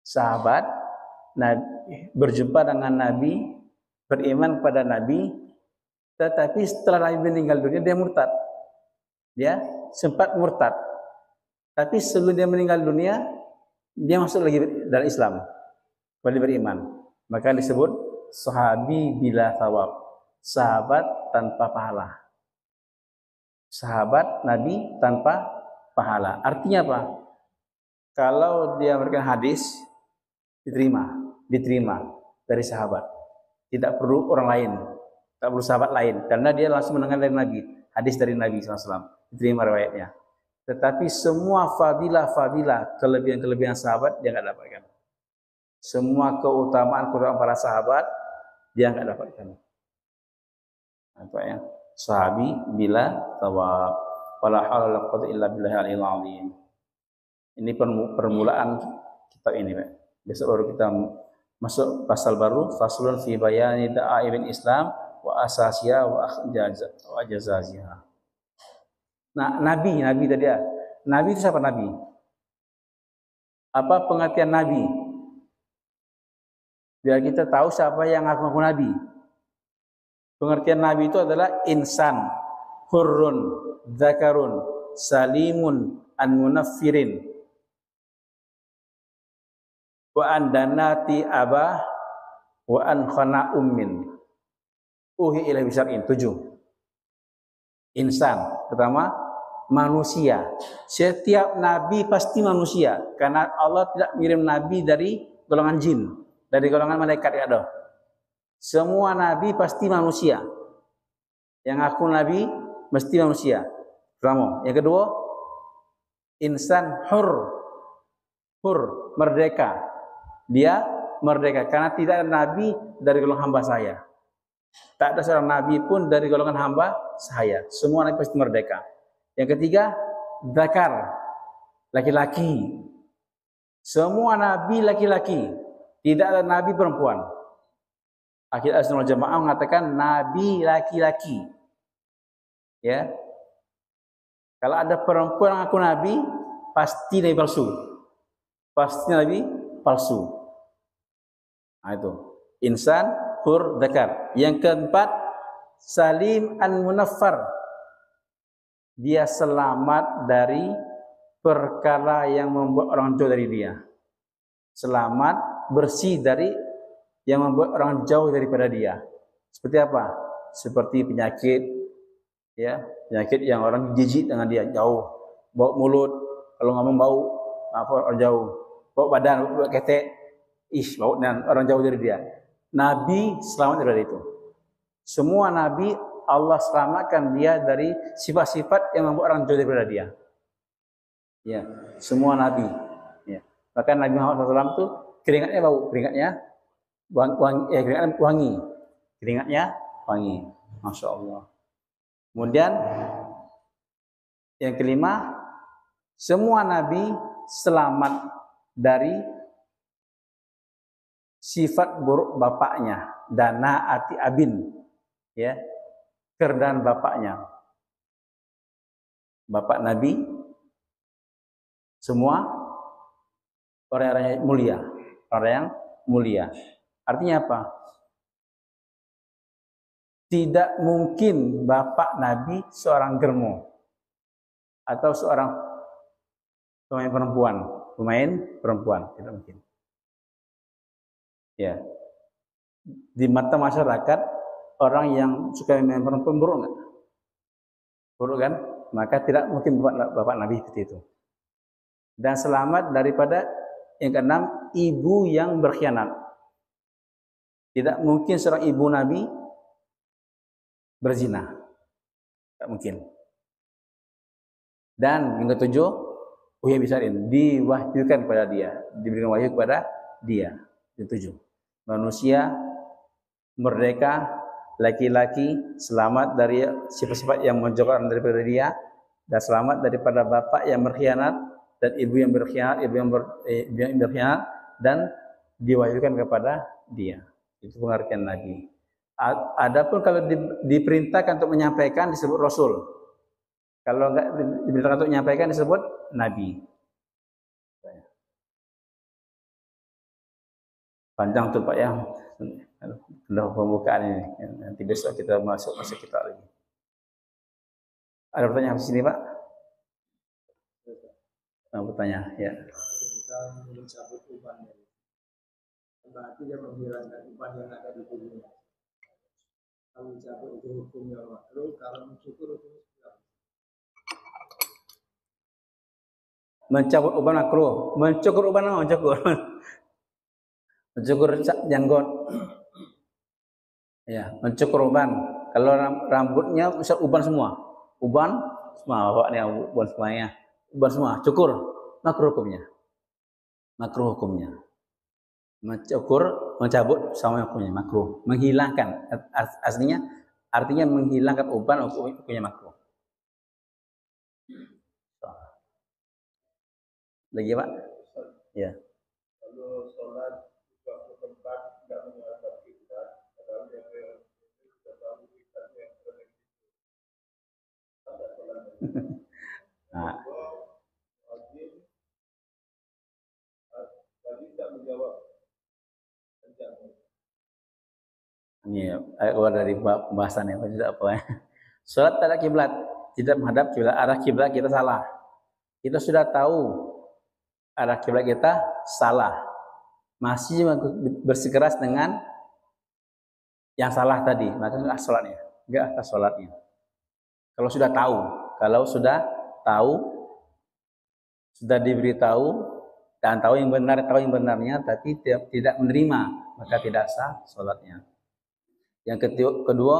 Sahabat Nabi, berjumpa dengan Nabi, beriman pada Nabi, tetapi setelah Nabi meninggal dunia dia murtad. Dia sempat murtad. Tapi sebelum dia meninggal dunia, dia masuk lagi dalam Islam. Kembali beriman. Maka disebut sahabi bila thawab. Sahabat tanpa pahala. Sahabat Nabi tanpa pahala. Artinya apa? Kalau dia memberikan hadis, diterima dari sahabat. Tidak perlu orang lain, tak perlu sahabat lain, karena dia langsung mendengar dari Nabi, hadis dari Nabi SAW, diterima riwayatnya. Tetapi semua fadilah, kelebihan sahabat dia enggak dapatkan. Semua keutamaan para sahabat dia enggak dapatkan. Apa ya? Sahabi bila tawab, wala haula wala quwwata illa billahil azim. Ini permulaan kitab ini, Pak. Besok baru kita masuk pasal baru, faslun fi bayani da'aibin Islam wa asasiya wa ajazaziha. Nah, Nabi tadi ya. Nabi itu siapa Nabi? Apa pengertian Nabi? Biar kita tahu siapa yang ngaku Nabi. Pengertian Nabi itu adalah insan, hurrun, zakarun, salimun, an munaffirin, wa an danati abah, wa an khana ummin. Uhi ila bisar'in. 7. Insan. Pertama, manusia. Setiap nabi pasti manusia. Karena Allah tidak mengirim nabi dari golongan jin. Dari golongan malaikat ya ada. Semua nabi pasti manusia. Yang aku nabi mesti manusia. Pertama. Yang kedua, insan hur, merdeka. Dia merdeka karena tidak ada nabi dari golongan hamba saya. Tak ada seorang nabi pun dari golongan hamba saya. Semua nabi pasti merdeka. Yang ketiga, zakar, laki-laki. Semua nabi laki-laki. Tidak ada nabi perempuan. Akhir Ahlussunnah wal Jamaah mengatakan nabi laki-laki. Ya. Kalau ada perempuan yang ngaku nabi, pasti nabi palsu. Pasti nabi palsu. Nah itu. Insan, hur, zakar. Yang keempat, salim an munaffar. Dia selamat dari perkara yang membuat orang jauh dari dia. Selamat, bersih dari yang membuat orang jauh daripada dia. Seperti apa? Seperti penyakit, ya, penyakit yang orang jijik dengan dia, jauh. Bau mulut, kalau ngomong bau, apa orang jauh. Bau badan, bau ketek, bau dan orang jauh dari dia. Nabi selamat dari itu. Semua nabi Allah selamatkan dia dari sifat-sifat yang membuat orang jauh daripada dia. Ya, semua nabi. Ya. Bahkan Nabi Muhammad SAW itu keringatnya bau, keringatnya wangi, keringatnya wangi. Masya Allah. Kemudian yang kelima, semua nabi selamat dari sifat buruk bapaknya, dana ati abin, ya, kerendahan bapaknya. Bapak Nabi semua orang yang mulia, orang yang mulia. Artinya apa? Tidak mungkin bapak Nabi seorang germo atau seorang pemain perempuan, tidak mungkin. Ya, di mata masyarakat orang yang suka main perempuan buruk nggak? Buruk kan? Maka tidak mungkin bapak Nabi seperti itu. Dan selamat daripada yang keenam, ibu yang berkhianat. Tidak mungkin seorang ibu Nabi berzina. Tidak mungkin. Dan yang ketujuh, wahyu bisarin, diwahyukan kepada dia, diberikan wahyu kepada dia. Yang ketujuh, manusia merdeka, laki-laki selamat dari sifat-sifat yang menjauhkan daripada dia, dan selamat daripada bapak yang berkhianat dan ibu yang berkhianat, dan diwahyukan kepada dia. Itu pengertian lagi. Adapun kalau diperintahkan untuk menyampaikan disebut Rasul. Kalau enggak diperintahkan untuk menyampaikan disebut Nabi. Panjang tuh Pak ya. Sudah pembukaan ini. Nanti besok kita masuk kitab lagi. Ada pertanyaan di sini Pak? Bertanya ya. Kita mencabut ubannya. Berarti dia menghilangkan uban yang ada di tubuhnya. Kalau mencabut itu hukumnya makruh, kalau mencukur itu mencabut uban makruh. Mencukur uban apa? Mencukur janggut. Ya, mencukur uban. Kalau rambutnya misal uban semua. Uban semua, bapaknya uban semuanya. Uban semua, cukur. Makruh hukumnya. Makruh hukumnya. Mencukur, mencabut sama hukumnya makruh. Menghilangkan aslinya artinya menghilangkan uban hukumnya makruh. Lagi Pak? Ya. kalau sholat juga ke tempat tidak menghadap kiblat, padahal yang sudah tahu kiblatnya yang benar ada sholat. Nah, wajib tadi tidak menjawab. ini keluar dari pembahasan yang tidak apa ya. Sholat tak ada kiblat, tidak menghadap kiblat, arah kiblat kita salah. Kita sudah tahu arah kiblat kita salah, masih bersikeras dengan yang salah tadi, maka enggak sholatnya, enggak sholatnya. Kalau sudah tahu, sudah diberitahu dan tahu yang benarnya, tapi tidak menerima, maka tidak sah sholatnya. Yang kedua,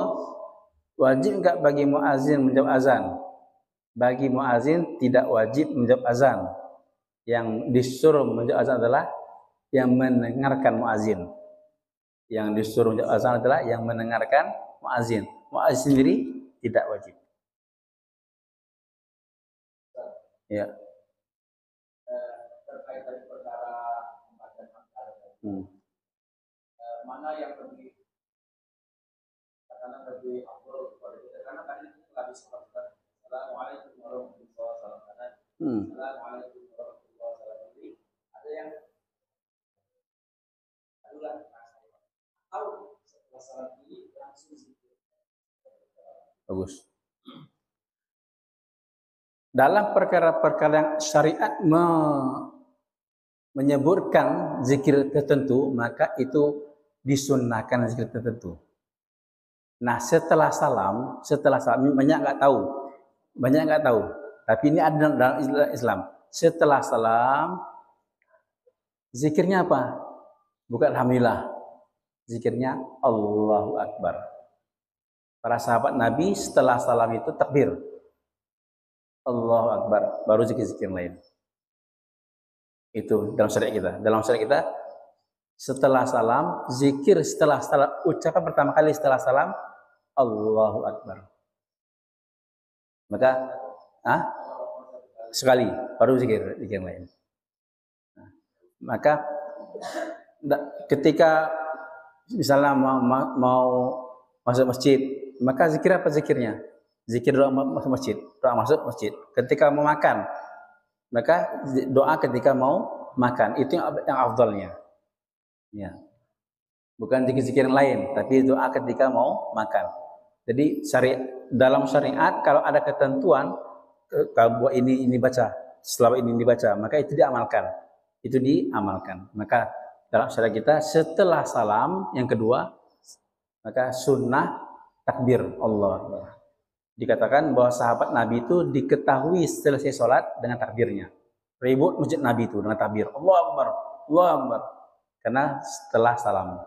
wajib enggak bagi muazin menjawab azan? Bagi muazin tidak wajib menjawab azan. Yang disuruh menjawab azan adalah yang mendengarkan muazin. Yang disuruh menjawab azan adalah yang mendengarkan muazin. Muazin sendiri tidak wajib. Ya. Terkait dari perkara pembacaan mana yang lebih afdol kepada kita, karena tadi kita telah disebutkan Assalamualaikum warahmatullahi wabarakatuh. Assalamualaikum warahmatullahi wabarakatuh. Ada yang adalah atau setelah salat ini langsung zikir. Bagus. Dalam perkara-perkara yang syariat menyebutkan zikir tertentu, maka itu disunnahkan zikir tertentu. Nah, setelah salam banyak nggak tahu. Tapi ini ada dalam Islam. Setelah salam, zikirnya apa? Bukan alhamdulillah. zikirnya Allahu Akbar. Para sahabat Nabi setelah salam itu takbir. Allahu Akbar, baru zikir-zikir lain. Itu dalam syariat kita. Dalam syariat kita setelah salam, zikir setelah salam, ucapan pertama kali setelah salam Allahu Akbar. Maka sekali baru zikir lain. Nah, maka ketika misalnya mau masuk masjid, maka zikir apa zikirnya? Zikir doa masuk masjid, doa masuk masjid. Ketika mau makan, maka doa ketika mau makan, itu yang afdalnya. Ya. Bukan zikir-zikir yang lain, tapi doa ketika mau makan. Jadi dalam syariat kalau ada ketentuan kalau ini baca, setelah ini dibaca, maka itu diamalkan. Itu diamalkan. Maka dalam syariat kita setelah salam yang kedua, maka sunnah takbir Allah. Dikatakan bahwa sahabat Nabi itu diketahui selesai sholat dengan takbirnya. Ribut masjid Nabi itu dengan takbir Allahu Akbar, Allahu Akbar. Karena setelah salam.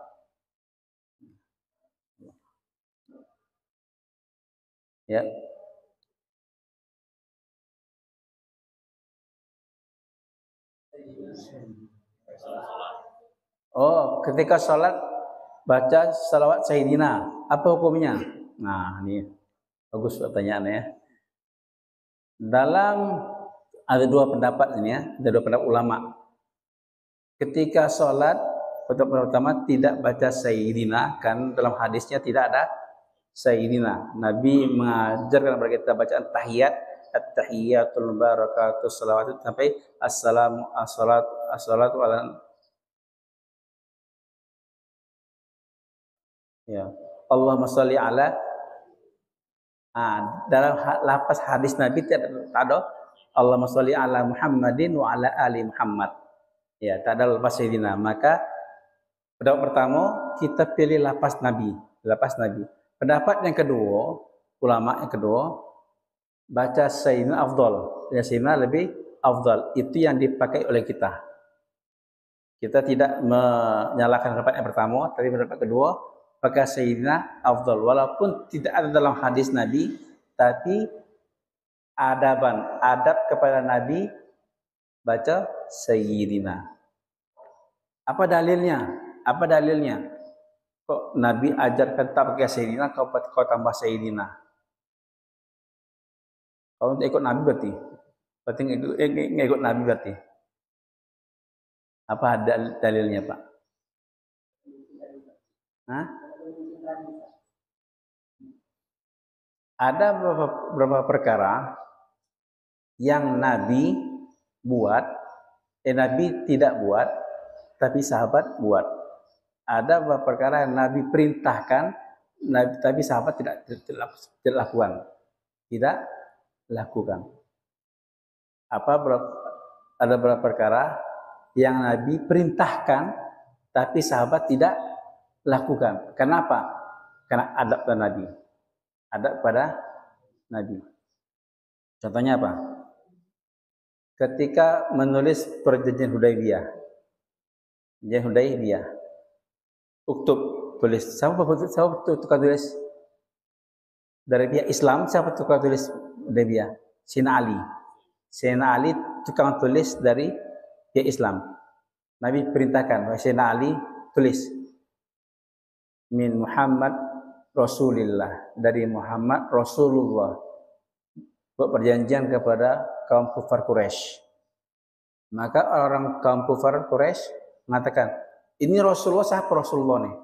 Ya. Oh, ketika sholat baca salawat Sayyidina, apa hukumnya? Nah, ini bagus pertanyaannya. Ada dua pendapat ini ya, ada dua pendapat ulama. Ketika sholat, pertama tidak baca Sayyidina, kan dalam hadisnya tidak ada Sayyidina. Nabi mengajarkan kepada kita bacaan tahiyat, at-tahiyatul barakatus salawat sampai as-salatu ala ya. Allahumma sholli ala dalam lafaz hadis Nabi tidak ada Allahumma sholli ala Muhammadin wa ala ali Muhammad. Ya, tak ada lafaz Sayyidina. Maka pendapat pertama kita pilih lafaz Nabi. Pendapat yang kedua, ulama yang kedua, baca Sayyidina afdal. Ya, Sayyidina lebih afdal. Itu yang dipakai oleh kita. Kita tidak menyalahkan pendapat yang pertama, tapi pendapat kedua, pakai Sayyidina afdal. Walaupun tidak ada dalam hadis Nabi, tapi adab kepada Nabi baca Sayyidina. Apa dalilnya? Kok Nabi ajarkan tak pakai Sayyidina, kau tambah Sayyidina? Kau tidak ikut Nabi berarti nggak ikut Nabi berarti. Apa dalilnya, Pak? Ada beberapa perkara yang Nabi buat, Nabi tidak buat, tapi sahabat buat. Ada beberapa perkara yang Nabi perintahkan, tapi sahabat tidak lakukan. Ada beberapa perkara yang Nabi perintahkan, tapi sahabat tidak lakukan. Kenapa? Karena adab pada Nabi. Adab pada Nabi. Contohnya apa? Ketika menulis perjanjian Hudaybiyah. Uktub, tulis. Siapa tukar tulis? Dari pihak Islam, siapa tukar tulis Hudaybiyah? Sayyidina Ali tukang tulis dari pihak Islam. Nabi perintahkan, Sayyidina Ali tulis. Min Muhammad Rasulillah, dari Muhammad Rasulullah, buat perjanjian kepada kaum kufar Quraisy. Maka orang kaum kufar Quraisy mengatakan, ini Rasulullah, siapa Rasulullah nih?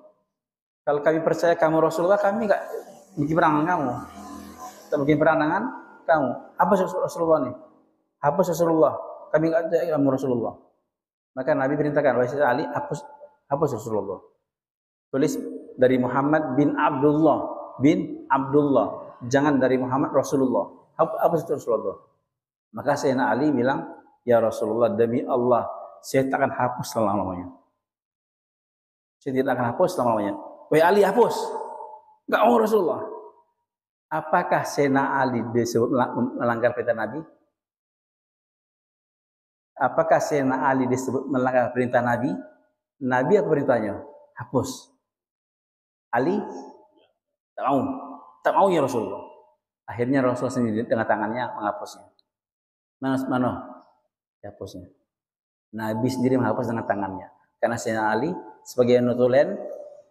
Kalau kami percaya kamu Rasulullah, kami nggak bikin perang dengan kamu. Tak bikin perang dengan kamu. Apa Rasulullah nih? Hapus Rasulullah. Kami nggak percaya kamu Rasulullah. Maka Nabi perintahkan, wahai Ali, hapus Rasulullah. Tulis dari Muhammad bin Abdullah. Jangan dari Muhammad Rasulullah. Hapus Rasulullah. Maka Sayyidina Ali bilang, ya Rasulullah, demi Allah, saya tak akan hapus selama-lamanya. Saya tidak akan hapus selama-lamanya. Wahai Ali, hapus. Enggak mau Rasulullah. Apakah Sayyidina Ali disebut melanggar perintah Nabi? Apakah Sayyidina Ali disebut melanggar perintah Nabi? Nabi apa perintahnya? Hapus. Ali tak mau. Tak mau ya Rasulullah. Akhirnya Rasulullah sendiri dengan tangannya menghapusnya. Mana? Dihapusnya. Nabi sendiri menghapus dengan tangannya. Karena Sayyidina Ali sebagai nutulen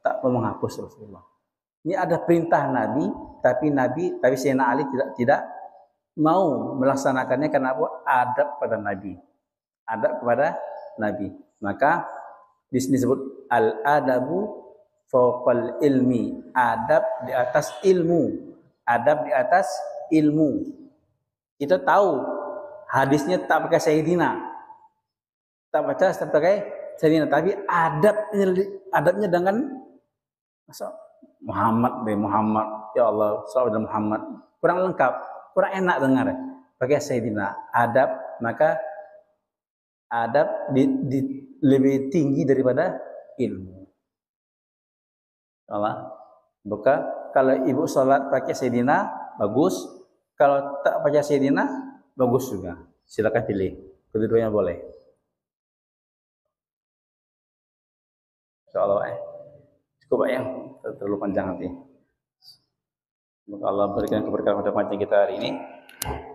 tak mau menghapus Rasulullah. Ini ada perintah Nabi, tapi Sayyidina Ali tidak mau melaksanakannya karena apa? Adab pada Nabi. Adab kepada Nabi. Maka di sini disebut al-adabu fawqal ilmi. Adab di atas ilmu. Adab di atas ilmu. Kita tahu hadisnya tak pakai Sayyidina. Tak baca tak pakai Sayyidina, tapi adabnya dengan masa Muhammad, ya Allah, sallallahu Muhammad. Kurang lengkap, kurang enak dengar. Pakai Sayyidina. Adab, maka adab lebih tinggi daripada ilmu. Allah. Buka kalau ibu sholat pakai Sayyidina bagus, kalau tak pakai Sayyidina bagus juga. Silakan pilih. Kedua-duanya boleh. Insyaallah cukup ya, terlalu panjang nanti. Semoga Allah berikan keberkahan pada panjang kita hari ini.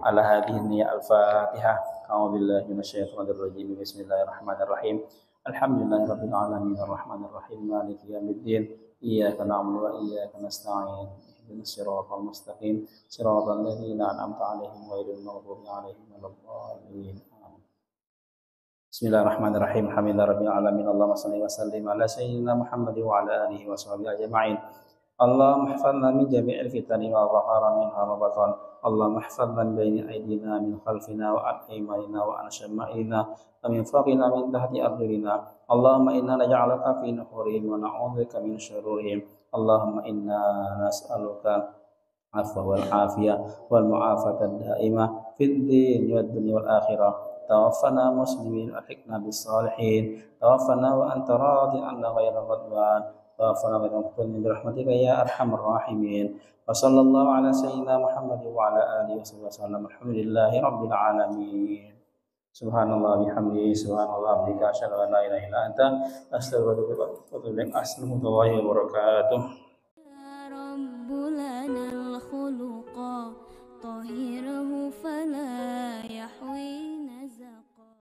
Ala hadhihi al-Fatihah. A'udzubillahi minasyaitonir rajim. Bismillahirrahmanirrahim. Alhamdulillahirabbil alamin arrahmanir rahim maliki yaumiddin. Iyyaka na'budu wa iyyaka nasta'in. Ihdinas siratal mustaqim. Siratal ladzina an'amta 'alaihim ghairil maghdubi 'alaihim waladdallin. Bismillahirrahmanirrahim. Alhamdulillahirabbil alamin. Allahumma shalli wa sallim ala sayyidina Muhammad wa ala alihi wa sahbihi ajma'in. Allahumma ihfazna min jami'il fitani wa dhahara minha wa batan. Allahumma ihfazna min bayni aydina min khalfina wa an aymanina wa an shama'ina wa min fawqina min tahti arjulina. Allahumma inna naj'aluka fi nuhurihim wa na'udzubika min syururihim. Allahumma inna nas'aluka afwa wal afiyah wal mu'afata ad-da'imah fid din wad dunya wal akhirah. Tawaffana muslimin wa alhiqna bis salihin. Tawaffana wa anta radin 'anna ghayra ghadban. Tawaffana ghayra maftunin bi rahmatika ya arhamar rahimin. Wa sallallahu ala sayyidina Muhammad wa ala alihi wa sallam. Alhamdulillahi rabbil alamin. Subhanallah bihamdihi subhanallah bihamdika asyhadu an la ilaha illa anta astaghfiruka wa atubu ilaik. Assalamu alaikum warahmatullahi wabarakatuh.